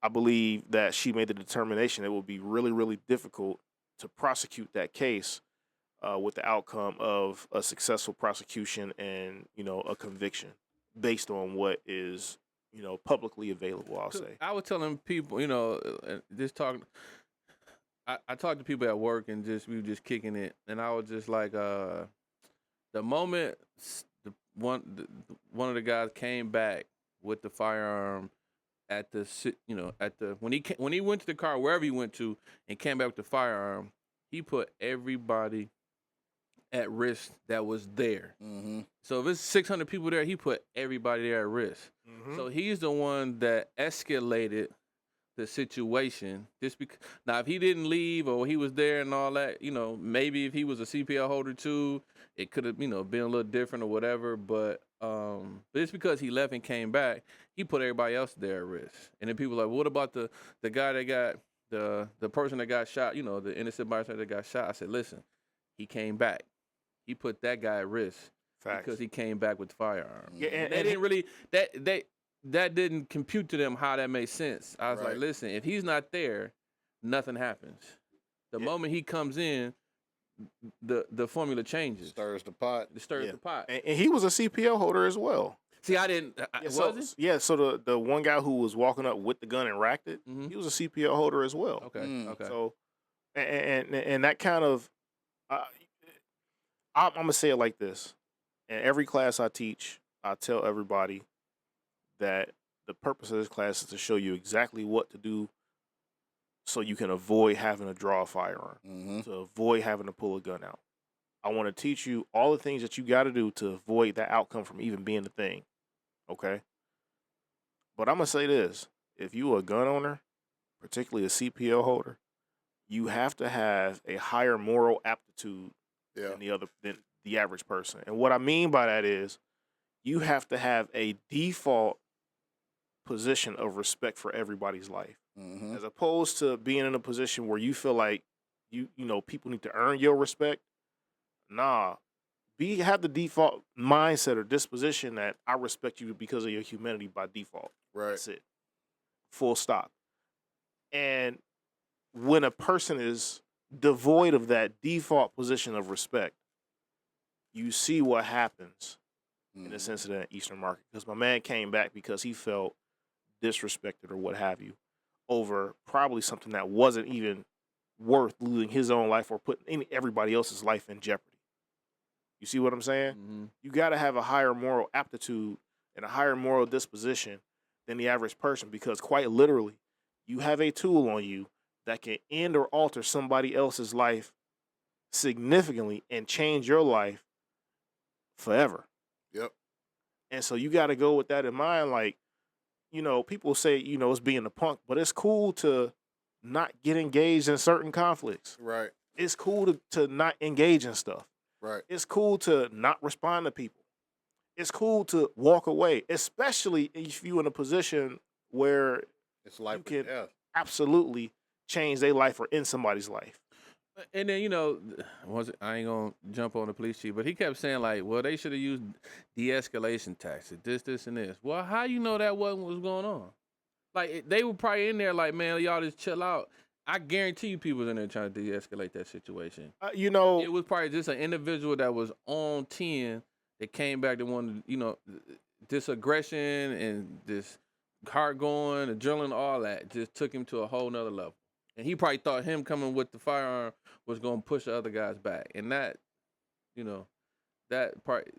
I believe that she made the determination it will be really, really difficult to prosecute that case with the outcome of a successful prosecution and, a conviction based on what is, publicly available, I'll say. I was telling people, just talking, I talked to people at work and we were just kicking it, and I was just like, the moment one of the guys came back with the firearm at the when he went to the car wherever he went to and came back with the firearm, he put everybody at risk that was there. Mm-hmm. So if it's 600 people there, he put everybody there at risk. Mm-hmm. So he's the one that escalated the situation. Now, if he didn't leave or he was there and all that, maybe if he was a CPO holder too, it could have, been a little different or whatever. But it's because he left and came back, he put everybody else there at risk. And then people are like, well, what about the guy that got the person that got shot? The innocent bystander that got shot. I said, listen, he came back. He put that guy at risk. Facts. Because he came back with the firearm. Yeah, and they didn't really that didn't compute to them how that made sense. I was like, listen, if he's not there, nothing happens. The moment he comes in, the formula changes. Stirs the pot. It stirs the pot. And he was a CPO holder as well. See, I didn't. Was he? Yeah, so the one guy who was walking up with the gun and racked it, he was a CPO holder as well. Okay. Okay. So, and that kind of, I'm gonna say it like this: in every class I teach, I tell everybody that the purpose of this class is to show you exactly what to do so you can avoid having to draw a firearm, to avoid having to pull a gun out. I want to teach you all the things that you got to do to avoid that outcome from even being a thing, okay? But I'm going to say this. If you are a gun owner, particularly a CPO holder, you have to have a higher moral aptitude than the average person. And what I mean by that is you have to have a default position of respect for everybody's life, as opposed to being in a position where you feel like people need to earn your respect. Nah, have the default mindset or disposition that I respect you because of your humanity by default. Right. That's it. Full stop. And when a person is devoid of that default position of respect, you see what happens in this incident at Eastern Market. Because my man came back because he felt disrespected or what have you over probably something that wasn't even worth losing his own life or putting everybody else's life in jeopardy. You see what I'm saying? You got to have a higher moral aptitude and a higher moral disposition than the average person, because quite literally, you have a tool on you that can end or alter somebody else's life significantly and change your life forever. Yep. And so you got to go with that in mind. Like, people say, it's being a punk, but it's cool to not get engaged in certain conflicts. Right. It's cool to not engage in stuff. Right. It's cool to not respond to people. It's cool to walk away, especially if you're in a position where it's life you can absolutely change their life or end somebody's life. And then, I ain't going to jump on the police chief, but he kept saying, like, well, they should have used de-escalation tactics, this, and this. Well, how you know that wasn't what was going on? Like, they were probably in there like, man, y'all just chill out. I guarantee you people was in there trying to de-escalate that situation. It was probably just an individual that was on 10 that came back to wanted, this aggression and this heart going, adrenaline, all that just took him to a whole nother level. And he probably thought him coming with the firearm was going to push the other guys back. And that, that part,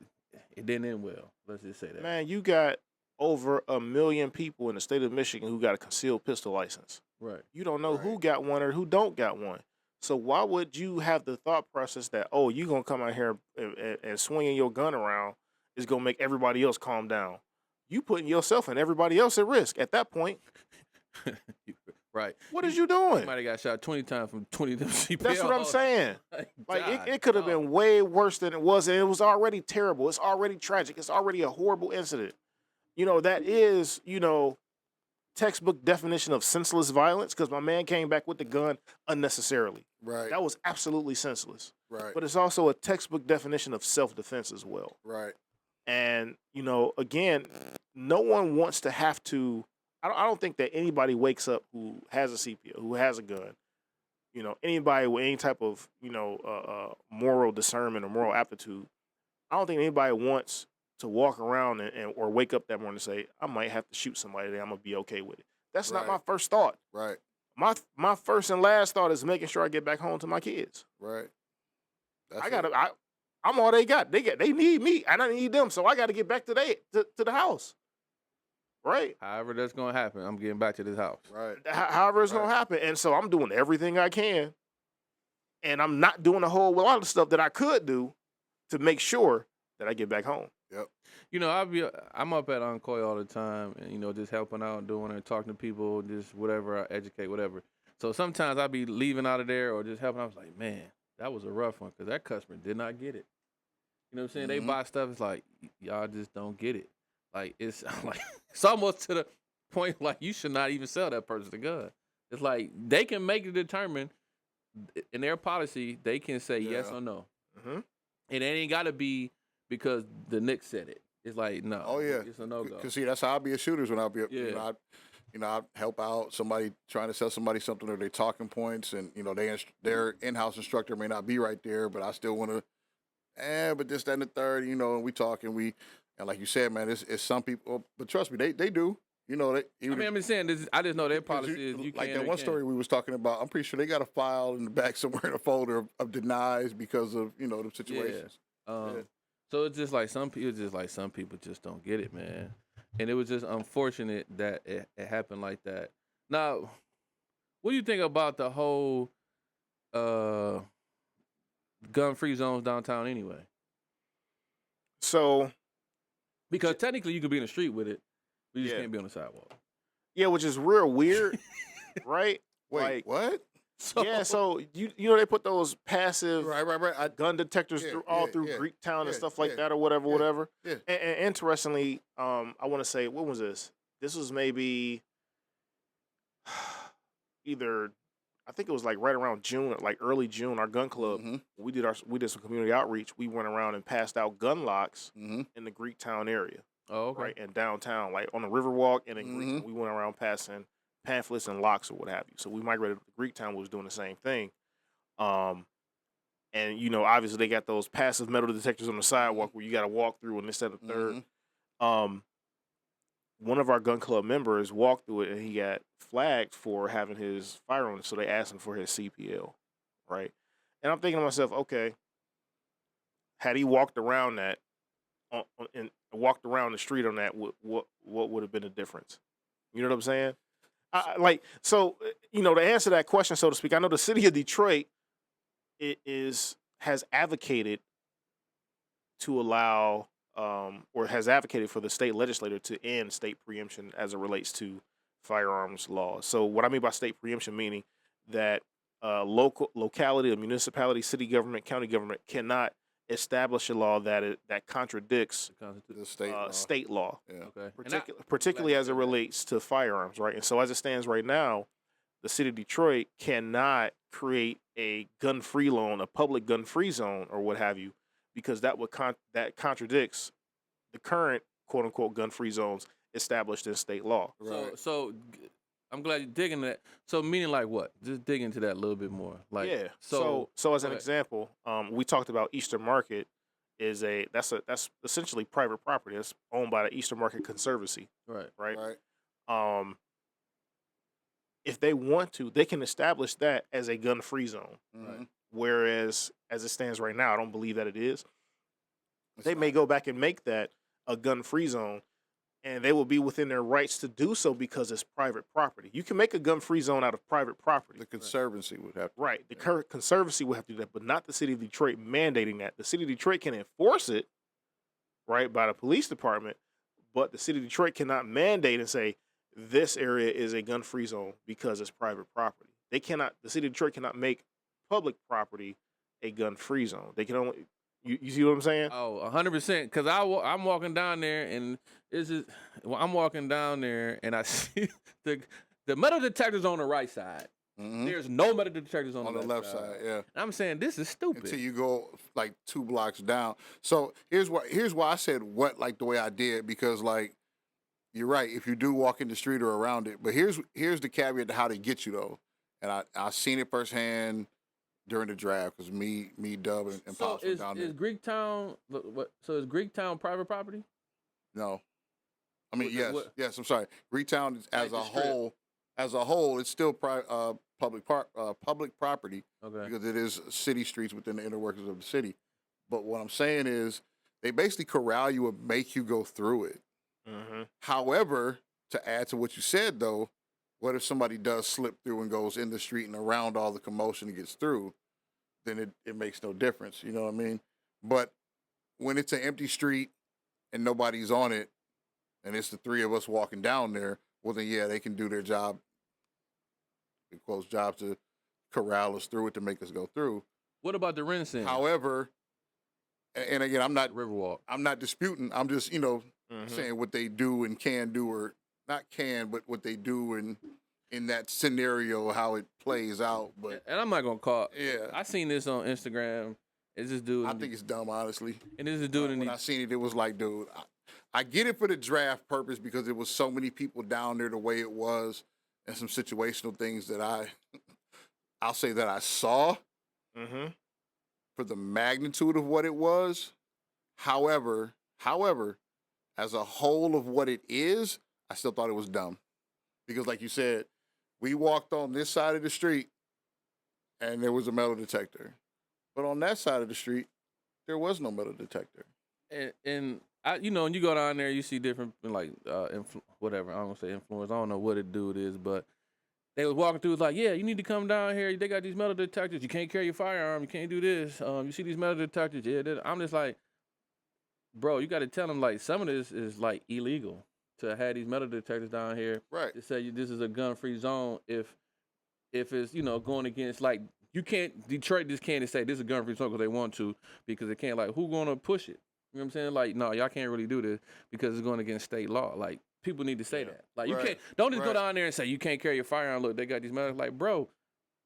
it didn't end well. Let's just say that. Man, you got over 1 million people in the state of Michigan who got a concealed pistol license. Right. You don't know who got one or who don't got one. So why would you have the thought process that, you're going to come out here and swinging your gun around is going to make everybody else calm down? You putting yourself and everybody else at risk at that point. Right. What is you doing? Somebody got shot 20 times from 20 of them CPO. That's what I'm saying. Like, it could have been way worse than it was, and it was already terrible. It's already tragic. It's already a horrible incident. That is, textbook definition of senseless violence, because my man came back with the gun unnecessarily. Right. That was absolutely senseless. Right. But it's also a textbook definition of self-defense as well. Right. And, again, no one wants to have to, I don't think that anybody wakes up who has a CPO, who has a gun, anybody with any type of, moral discernment or moral aptitude, I don't think anybody wants to walk around or wake up that morning and say, I might have to shoot somebody today, I'm going to be okay with it. That's not my first thought. Right. my first and last thought is making sure I get back home to my kids. Right. That's I'm all they got. They need me, and I need them. So I got to get back to the house. Right. However that's gonna happen, I'm getting back to this house. Right. However it's gonna happen, and so I'm doing everything I can, and I'm not doing a whole lot of stuff that I could do to make sure that I get back home. Yep. You know, I'm up at Encoy all the time, and you know, just helping out, doing it, talking to people, just whatever, I educate, whatever. So sometimes I be leaving out of there or just helping. I was like, man, that was a rough one because that customer did not get it. You know what I'm saying? They buy stuff. It's like y'all just don't get it. Like it's like it's almost to the point like you should not even sell that person a gun. It's like they can make it determine in their policy. They can say yes or no. Mm-hmm. It ain't got to be because the Knicks said it. It's like no. Oh yeah. It's a no go. Because see, that's how I be a shooters when I be. Yeah. I help out somebody trying to sell somebody something or they talking points, and you know their in-house instructor may not be right there, but I still want to. But this, that, and the third, you know, and we talk and like you said, man, it's some people, but trust me, they do. You know, I'm saying this. I just know their policy is you like can. That one story we was talking about. I'm pretty sure they got a file in the back somewhere in a folder of denies because of the situations. Yeah. So it's just like some people just don't get it, man. And it was just unfortunate that it happened like that. Now, what do you think about the whole gun-free zones downtown anyway? So, because technically you could be in the street with it, but you just can't be on the sidewalk. Yeah, which is real weird, right? Wait, like, what? So you know they put those passive right. gun detectors through Greektown and stuff like that or whatever. Yeah. And interestingly, I want to say, what was this? This was maybe either, I think it was like right around June, like early June. Our gun club, we did some community outreach. We went around and passed out gun locks in the Greektown area. Oh, okay. Right, and downtown, like on the Riverwalk and in Greektown, we went around passing pamphlets and locks or what have you. So we migrated to Greektown, was doing the same thing. And you know, obviously they got those passive metal detectors on the sidewalk where you got to walk through and this, that, and the third. One of our gun club members walked through it and he got flagged for having his firearm, so they asked him for his CPO, right? And I'm thinking to myself, okay, had he walked around that and walked around the street on that, what would have been the difference? You know what I'm saying? To answer that question, so to speak, I know the city of Detroit has advocated to allow or has advocated for the state legislature to end state preemption as it relates to firearms laws. So what I mean by state preemption, meaning that locality, a municipality, city government, county government cannot establish a law that contradicts the state law. Yeah. Okay. Particularly as it relates to firearms, right? And so as it stands right now, the city of Detroit cannot create a gun-free zone, a public gun-free zone, or what have you, because that contradicts the current quote-unquote gun-free zones established in state law. Right. So I'm glad you're digging that. So meaning like what? Just dig into that a little bit more. Like So as an example, we talked about Eastern Market that's essentially private property. That's owned by the Eastern Market Conservancy. Right. If they want to, they can establish that as a gun-free zone. Right. Whereas as it stands right now, I don't believe that it is. They may go back and make that a gun-free zone, and they will be within their rights to do so because it's private property. You can make a gun-free zone out of private property. The Conservancy would have to. Right. The current Conservancy would have to do that, but not the city of Detroit mandating that. The city of Detroit can enforce it, right, by the police department, but the city of Detroit cannot mandate and say, this area is a gun-free zone because it's private property. The city of Detroit cannot make public property a gun-free zone. They can only, you see what I'm saying? Oh, 100%. Because I'm walking down there and I'm walking down there and I see the metal detectors on the right side. There's no metal detectors on the left side. Yeah. And I'm saying this is stupid. Until you go like 2 blocks down. So here's why I said what like the way I did, because like you're right, if you do walk in the street or around it. But here's the caveat to how they get you though. And I seen it firsthand during the draft because me, Dub, and Pops were down there. Is Greektown is Greektown private property? No. I mean, yes. I'm sorry. Greektown as a whole. as a whole, it's still public property Okay. because it is city streets within the inner workings of the city. But what I'm saying is, they basically corral you and make you go through it. Mm-hmm. However, to add to what you said, though, what if somebody does slip through and goes in the street and around all the commotion and gets through? Then it makes no difference. You know what I mean? But when it's an empty street and nobody's on it, and it's the three of us walking down there, well, then, yeah, they can do their job, in quotes, job to corral us through it to make us go through. What about the Renaissance? However, and again, Riverwalk. I'm not disputing. I'm just, saying what they do and can do, or not can, but what they do in that scenario, how it plays out. But And I'm not gonna call. yeah, I seen this on Instagram. It's this dude. I think it's dumb, honestly. And this is dude in When the. I seen it, it was like, dude, I get it for the draft purpose because it was so many people down there the way it was, and some situational things that I'll say that I saw Mm-hmm. for the magnitude of what it was. However, as a whole of what it is, I still thought it was dumb. Because like you said, we walked on this side of the street and there was a metal detector. But on that side of the street, there was no metal detector. And I, when you go down there, you see different like whatever. I don't want to say influence. I don't know what it dude is, but they was walking through. It's like, yeah, you need to come down here. They got these metal detectors. You can't carry your firearm. You can't do this. You see these metal detectors? Yeah, I'm just like, bro, you got to tell them like some of this is like illegal to have these metal detectors down here. Right. To say this is a gun-free zone if it's going against like you can't Detroit just can't say this is a gun-free zone because they want to because they can't like who gonna push it? You know what I'm saying? Like no, y'all can't really do this because it's going against state law. Like people need to say that. Like you can't don't just go down there and say you can't carry your firearm. Look, they got these metal like bro,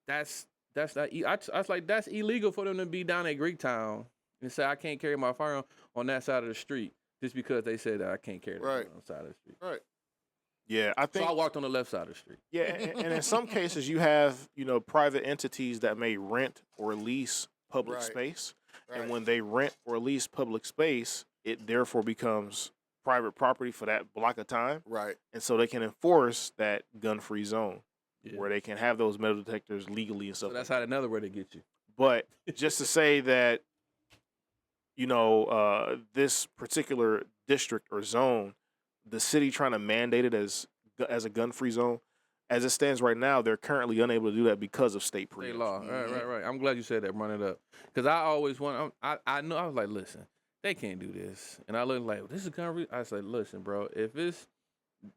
that's not. I was like that's illegal for them to be down at Greektown and say I can't carry my firearm on that side of the street just because they said that I can't carry it on the side of the street. Right. Yeah, I think so I walked on the left side of the street. Yeah, and in some cases you have, private entities that may rent or lease public space. Right. And when they rent or lease public space, it therefore becomes private property for that block of time. Right. And so they can enforce that gun-free zone Yeah. where they can have those metal detectors legally and stuff. So that's how another way to get you. But just to say that, this particular district or zone, the city trying to mandate it as a gun-free zone, as it stands right now, they're currently unable to do that because of state State preemption. law. Right. I'm glad you said that. Run it up. Because I always want, I know, I was like, listen, they can't do this. And I looked like, this is gun-free. I said, listen, bro,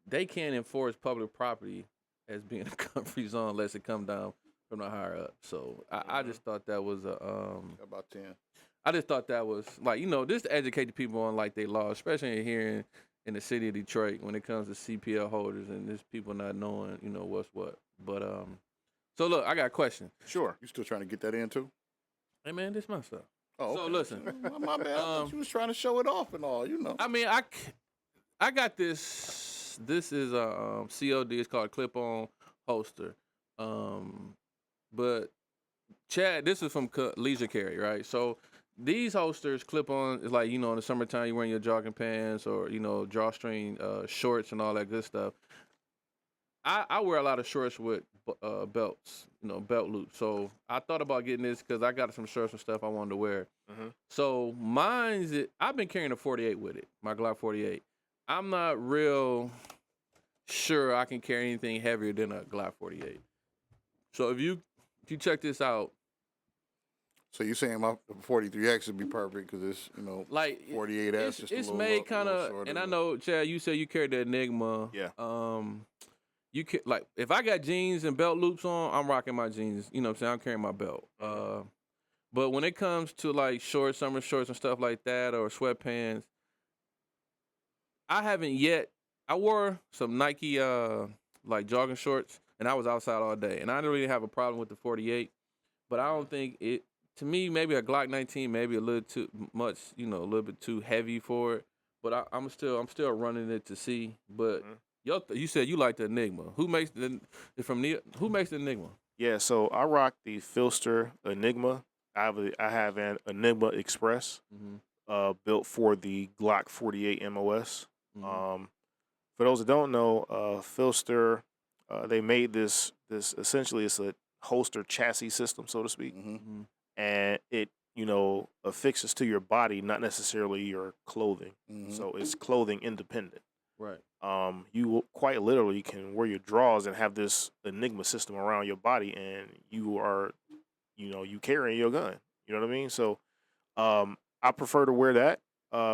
they can't enforce public property as being a gun-free zone unless it come down from the higher up. So I just thought that was About 10. I just thought that was like, just to educate the people on like their laws, especially here in the city of Detroit when it comes to CPO holders and there's people not knowing, what's what. But so look, I got a question. Sure. You still trying to get that in too? Hey man, this my stuff. Oh, So okay. listen, My bad. I thought you was trying to show it off and all, I mean, I got this. This is a COD. It's called Clip-On Holster. But Chad, this is from Leisure Carry, right? So these holsters clip on is like, in the summertime you're wearing your jogging pants or, drawstring shorts and all that good stuff. I wear a lot of shorts with belts, belt loops. So I thought about getting this because I got some shorts and stuff I wanted to wear. Mm-hmm. So I've been carrying a 48 with it, my Glock 48. I'm not real sure I can carry anything heavier than a Glock 48. So if you check this out. So you saying my 43X would be perfect because it's, Like 48S just it's a little made kind of, shorter. and I know Chad, you said you carry the Enigma. Yeah. You can like if I got jeans and belt loops on, I'm rocking my jeans. You know what I'm saying? I'm carrying my belt. But when it comes to like shorts, summer shorts and stuff like that, or sweatpants, I haven't yet. I wore some Nike like jogging shorts, and I was outside all day, and I didn't really have a problem with the 48. But I don't think it. To me, maybe a Glock 19, maybe a little too much, a little bit too heavy for it. But I'm still running it to see. But you said you like the Enigma. Who makes the Enigma? Yeah, so I rock the Filster Enigma. I have an Enigma Express, built for the Glock 48 MOS. Mm-hmm. For those that don't know, Filster they made this essentially it's a holster chassis system, so to speak, Mm-hmm. and it affixes to your body, not necessarily your clothing. Mm-hmm. So it's clothing independent. Right. You quite literally can wear your drawers and have this Enigma system around your body, and you are, you carrying your gun. You know what I mean? So, I prefer to wear that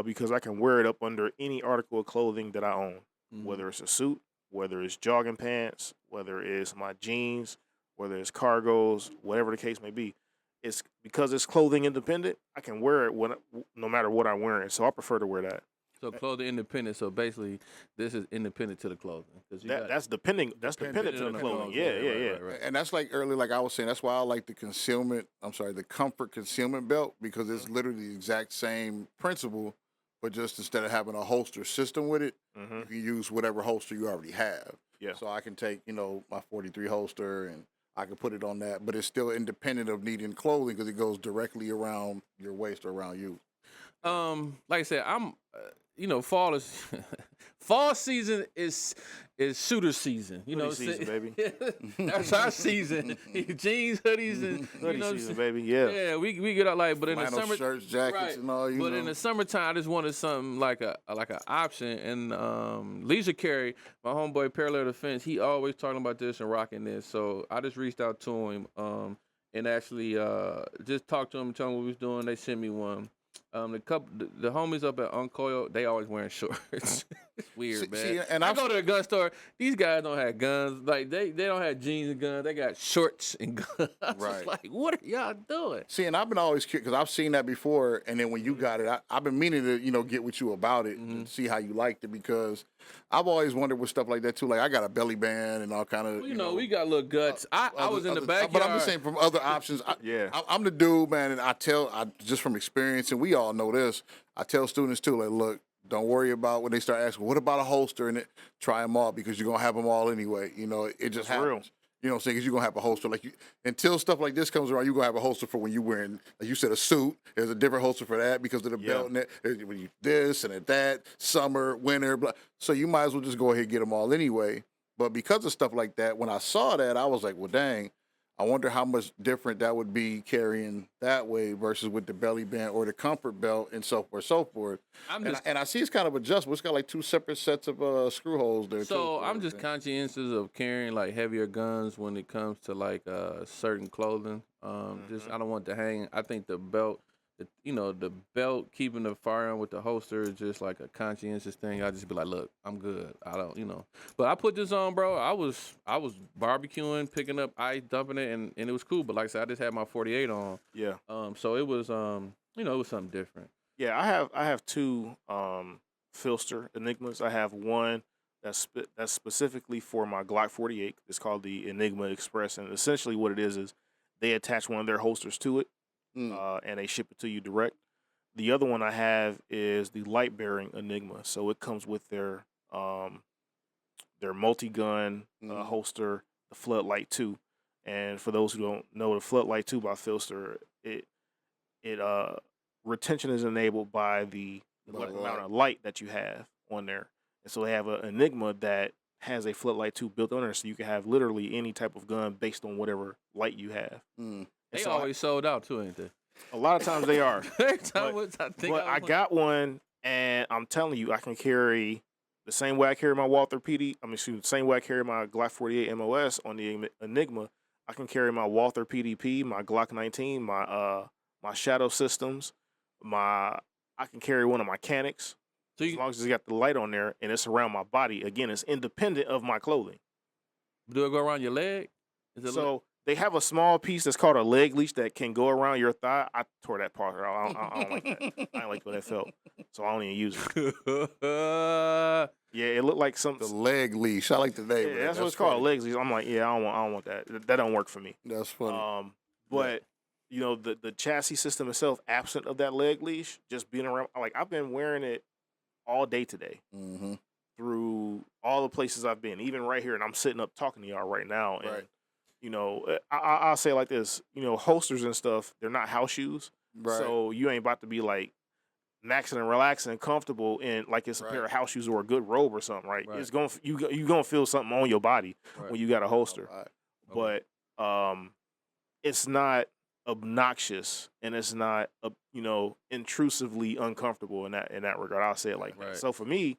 because I can wear it up under any article of clothing that I own, whether it's a suit, whether it's jogging pants, whether it's my jeans, whether it's cargos, whatever the case may be. It's because it's clothing independent. I can wear it no matter what I'm wearing. So I prefer to wear that. So clothing independent. So basically, this is independent to the clothing because That's depending. That's dependent to the clothing. Yeah. Right. And that's like earlier, like I was saying, that's why I like the the comfort concealment belt, because it's literally the exact same principle, but just instead of having a holster system with it, you can use whatever holster you already have. Yeah. So I can take, my 43 holster and I can put it on that, but it's still independent of needing clothing because it goes directly around your waist or around you. Like I said, I'm, fall is fall season is shooter season. Hoodie season, baby. That's our season. Jeans, hoodies, and Hoodie season, baby. Yeah. Yeah, we get out but in the Flannel summer, shirts, jackets, right. and all. But in the summertime, I just wanted something like an option. And leisure carry, my homeboy Parallel Defense, he always talking about this and rocking this. So I just reached out to him and actually just talked to him and told him what we was doing. They sent me one. The homies up at Uncoil, they always wearing shorts. It's weird, man. See, and I go to the gun store. These guys don't have guns. Like they don't have jeans and guns. They got shorts and guns. Right. Like, what are y'all doing? See, and I've been always curious because I've seen that before. And then when you got it, I've been meaning to, get with you about it and see how you liked it, because I've always wondered with stuff like that too. Like I got a belly band and all kind of. We got little guts. I was in the backyard. But I'm just saying from other options. I'm the dude, man, and I just from experience, and we all know this. I tell students too, like, look, don't worry about when they start asking, what about a holster? And try them all, because you're gonna have them all anyway. It just happens. Real. You know what I'm saying? Because you're going to have a holster. Until stuff like this comes around, you're going to have a holster for when you're wearing, like you said, a suit. There's a different holster for that because of the belt and that. When you this and that, summer, winter, blah. So you might as well just go ahead and get them all anyway. But because of stuff like that, when I saw that, I was like, well, dang, I wonder how much different that would be carrying that way versus with the belly band or the comfort belt and so forth, so forth. And I see it's kind of adjustable. It's got like two separate sets of screw holes there. So I'm just conscientious of carrying like heavier guns when it comes to like certain clothing. Just I don't want to hang. I think the belt, the belt keeping the firearm with the holster is just like a conscientious thing. I just be like, look, I'm good. I don't, But I put this on, bro. I was barbecuing, picking up ice, dumping it, and it was cool. But like I said, I just had my 48 on. Yeah. So it was it was something different. Yeah, I have two Filster Enigmas. I have one that's specifically for my Glock 48. It's called the Enigma Express, and essentially what it is they attach one of their holsters to it. And they ship it to you direct. The other one I have is the light bearing Enigma, so it comes with their multi-gun holster, the Floodlight 2. And for those who don't know, the Floodlight 2 by Filster, it retention is enabled by the amount of light that you have on there. And so they have an Enigma that has a Floodlight 2 built on there, so you can have literally any type of gun based on whatever light you have. They always sold out too, ain't they? A lot of times they are. I got one, and I'm telling you, I can carry the same way I carry my Walther PD. The same way I carry my Glock 48 MOS on the Enigma. I can carry my Walther PDP, my Glock 19, my Shadow Systems, I can carry one of my Canics. So as long as it's got the light on there and it's around my body, again, it's independent of my clothing. Do it go around your leg? They have a small piece that's called a leg leash that can go around your thigh. I tore that part out. I don't like that. I don't like what that felt, so I don't even use it. Yeah, it looked like the leg leash. I like the name. Yeah, that's what it's called, a leg leash. I'm like, I don't want that. That don't work for me. That's funny. But the chassis system itself, absent of that leg leash, just being around. Like I've been wearing it all day today. Through all the places I've been, even right here, and I'm sitting up talking to y'all right now. And, I'll say it like this, holsters and stuff, they're not house shoes. Right. So you ain't about to be like maxing and relaxing and comfortable in like it's a pair of house shoes or a good robe or something, right? It's going you gonna feel something on your body when you got a holster, but it's not obnoxious and it's not intrusively uncomfortable in that regard. I'll say it like that. So for me,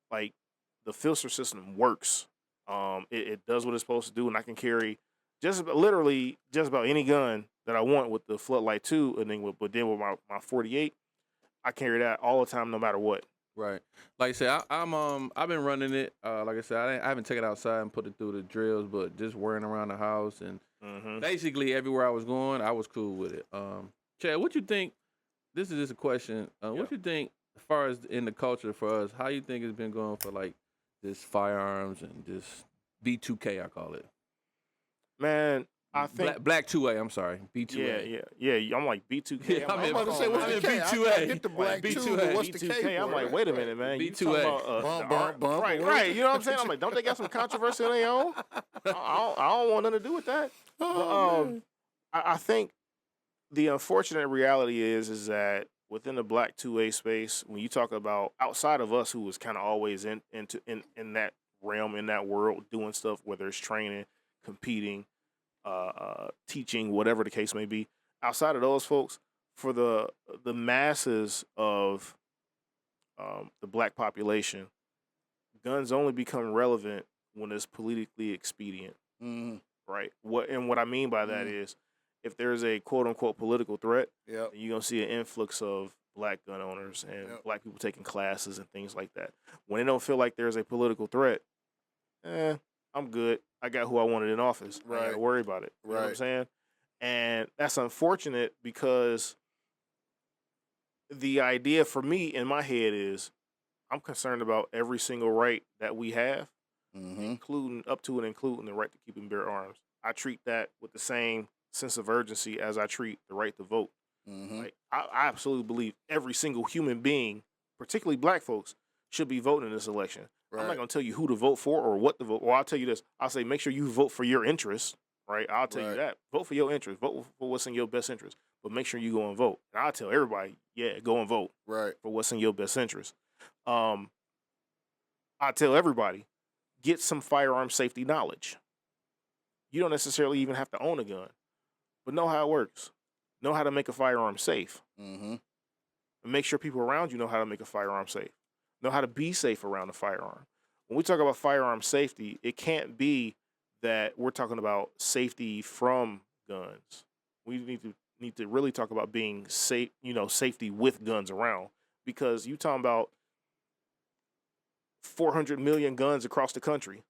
like the filter system works. It does what it's supposed to do, and I can carry literally just about any gun that I want with the Floodlight 2, and then with my 48, I carry that all the time, no matter what. Right. Like I said, I've been running it. Like I said, I haven't taken it outside and put it through the drills, but just wearing around the house and basically everywhere I was going, I was cool with it. Chad, what you think? This is just a question. What you think as far as in the culture for us? How you think it's been going for like this firearms and this B2K? I call it. Man, I think Black 2A. I'm sorry, B2A. Yeah. I'm like B2K. I'm about to say, what's the K? B2A. I get the black B2A. 2, but what's the B2K. K? I'm like, wait a minute, man. You talking B2A. about, Bump. Right. You know what I'm saying? I'm like, don't they got some controversy on their own? I don't want nothing to do with that. I think the unfortunate reality is that within the Black 2A space, when you talk about outside of us, who was kind of always in that realm, in that world, doing stuff, whether it's training, competing, teaching, whatever the case may be, outside of those folks, for the masses of the black population, guns only become relevant when it's politically expedient, right? What I mean by that is, if there's a quote unquote political threat, you're gonna see an influx of black gun owners and black people taking classes and things like that. When they don't feel like there's a political threat, I'm good. I got who I wanted in office. I got to worry about it. You know what I'm saying? And that's unfortunate because the idea for me in my head is I'm concerned about every single right that we have, including up to and including the right to keep and bear arms. I treat that with the same sense of urgency as I treat the right to vote. Like I absolutely believe every single human being, particularly black folks, should be voting in this election. I'm not going to tell you who to vote for or what to vote. Well, I'll tell you this. I'll say make sure you vote for your interests, right? I'll tell you that. Vote for your interests. Vote for what's in your best interest. But make sure you go and vote. And I'll tell everybody, go and vote for what's in your best interest. I tell everybody, get some firearm safety knowledge. You don't necessarily even have to own a gun, but know how it works. Know how to make a firearm safe. And make sure people around you know how to make a firearm safe. Know how to be safe around a firearm. When we talk about firearm safety, it can't be that we're talking about safety from guns. We need to really talk about being safe, safety with guns around, because you talking about 400 million guns across the country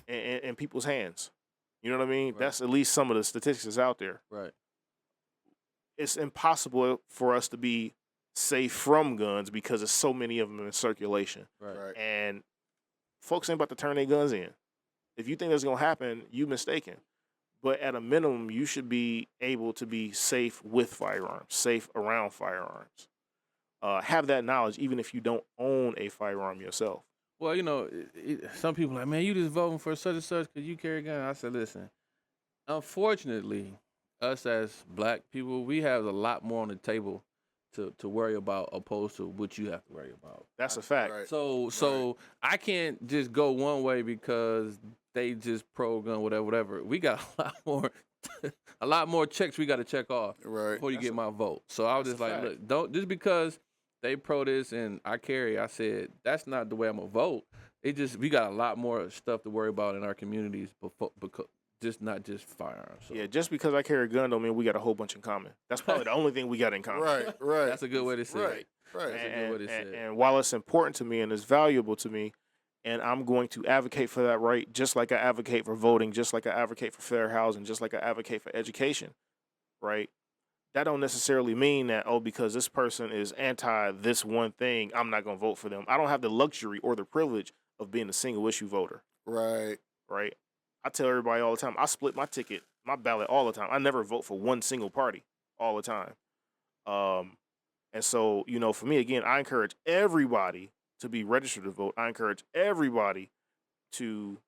in people's hands. You know what I mean? That's at least some of the statistics out there. Right. It's impossible for us to be safe from guns because there's so many of them in circulation. Right. And folks ain't about to turn their guns in. If you think that's going to happen, you're mistaken. But at a minimum, you should be able to be safe with firearms, safe around firearms. Have that knowledge even if you don't own a firearm yourself. Well, some people are like, man, you just voting for such and such because you carry a gun. I said, listen, unfortunately, us as black people, we have a lot more on the table to worry about opposed to what you have to worry about. That's a fact. So I can't just go one way because they just pro-gun, whatever. We got a lot more checks we got to check off before you get my vote. So I was just like, look, don't just because they pro this and I carry, I said, that's not the way I'm going to vote. We got a lot more stuff to worry about in our communities because not just firearms. So. Yeah, just because I carry a gun don't mean we got a whole bunch in common. That's probably the only thing we got in common. Right. That's a good way to say it. Right. That's a good way to say it. And while it's important to me and it's valuable to me, and I'm going to advocate for that right, just like I advocate for voting, just like I advocate for fair housing, just like I advocate for education, right? That don't necessarily mean that, because this person is anti this one thing, I'm not going to vote for them. I don't have the luxury or the privilege of being a single issue voter. Right. I tell everybody all the time, I split my ticket, my ballot all the time. I never vote for one single party all the time. And so, for me, again, I encourage everybody to be registered to vote. I encourage everybody to,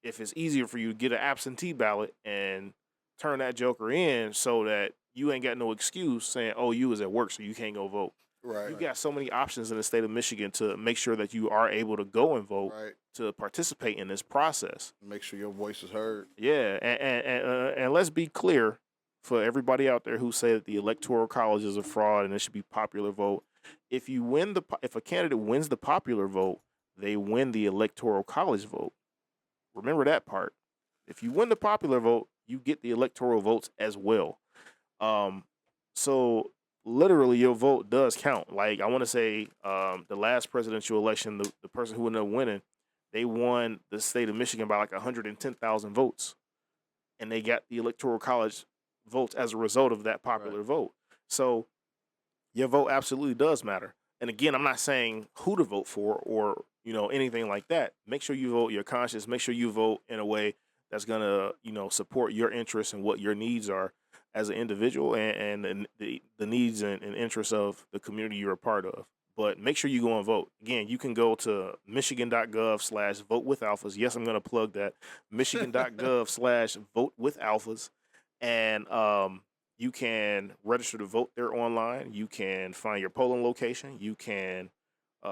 if it's easier for you, get an absentee ballot and turn that joker in so that you ain't got no excuse saying, you was at work, so you can't go vote. Right. You got so many options in the state of Michigan to make sure that you are able to go and vote Right. to participate in this process. Make sure your voice is heard. Yeah, and let's be clear for everybody out there who say that the Electoral College is a fraud and it should be popular vote. If a candidate wins the popular vote, they win the Electoral College vote. Remember that part. If you win the popular vote, you get the electoral votes as well. So literally your vote does count. Like I want to say the last presidential election, the person who ended up winning, they won the state of Michigan by like 110,000 votes. And they got the Electoral College votes as a result of that popular vote. So your vote absolutely does matter. And again, I'm not saying who to vote for or, anything like that. Make sure you vote your conscience. Make sure you vote in a way that's going to, support your interests and what your needs are as an individual and the needs and interests of the community you're a part of. But make sure you go and vote. Again, you can go to michigan.gov/votewithalphas. Yes, I'm going to plug that. Michigan.gov/votewithalphas. And you can register to vote there online. You can find your polling location. You can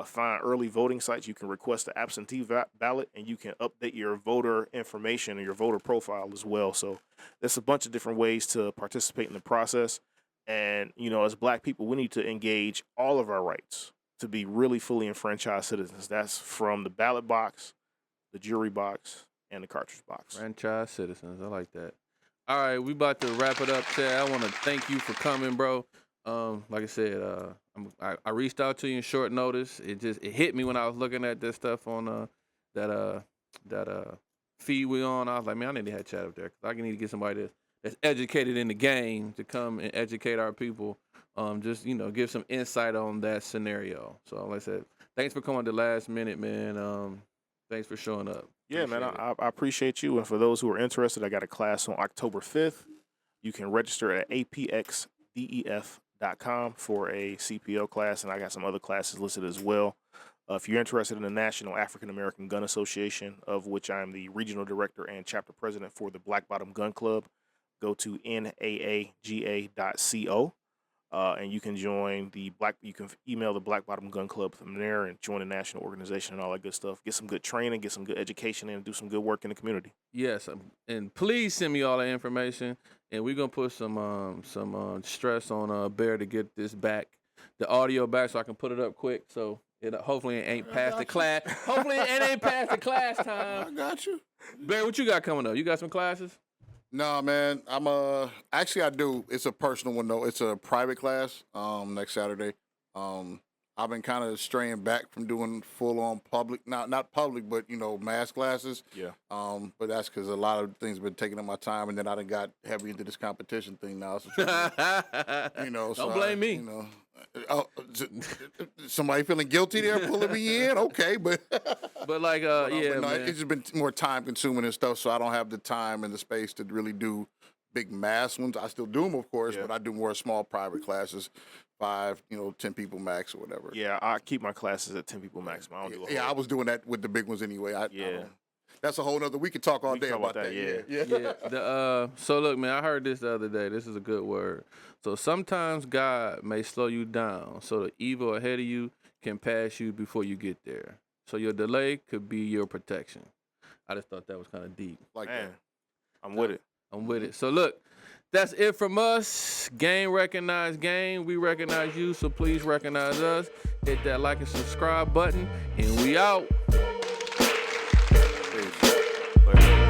find early voting sites. You can request an absentee ballot, and you can update your voter information and your voter profile as well. So there's a bunch of different ways to participate in the process. And, as Black people, we need to engage all of our rights to be really fully enfranchised citizens. That's from the ballot box, the jury box, and the cartridge box. Franchise citizens. I like that. All right, we about to wrap it up, Chad. I want to thank you for coming, bro. Like I said, I reached out to you in short notice. It hit me when I was looking at this stuff on that feed we on. I was like, man, I need to have Chad up there because I need to get somebody that's educated in the game to come and educate our people. Just give some insight on that scenario. So like I said, thanks for coming at the last minute, man. Thanks for showing up. Yeah, man, I appreciate you. And for those who are interested, I got a class on October 5th. You can register at apxdef.com for a CPO class, and I got some other classes listed as well. If you're interested in the National African American Gun Association, of which I'm the regional director and chapter president for the Black Bottom Gun Club, go to naaga.co. And you can join you can email the Black Bottom Gun Club from there and join the national organization and all that good stuff. Get some good training, get some good education, and do some good work in the community. Yes, and please send me all the information. And we're gonna put some stress on Bear to get this back, the audio back, so I can put it up quick. So hopefully it ain't past the class. Hopefully it ain't past the class time. I got you. Bear, what you got coming up? You got some classes? No, man. I'm actually I do. It's a personal one though. It's a private class. Next Saturday. I've been kind of straying back from doing full on public, not public, but mass classes. Yeah. But that's because a lot of things have been taking up my time, and then I done got heavy into this competition thing now. So Don't blame me. Somebody feeling guilty there pulling me in? Okay, but like man. it's It's just been more time consuming and stuff, so I don't have the time and the space to really do big mass ones. I still do them, of course, but I do more small private classes, 5, 10 people max or whatever. Yeah, I keep my classes at 10 people maximum. I don't do I was doing that with the big ones anyway. That's a whole nother. We could talk all day about that. Yeah. So look, man, I heard this the other day. This is a good word. So sometimes God may slow you down so the evil ahead of you can pass you before you get there. So your delay could be your protection. I just thought that was kind of deep. Like that. I'm with it. I'm with it. So look, that's it from us. Game recognize game. We recognize you, so please recognize us. Hit that like and subscribe button, and we out. Peace.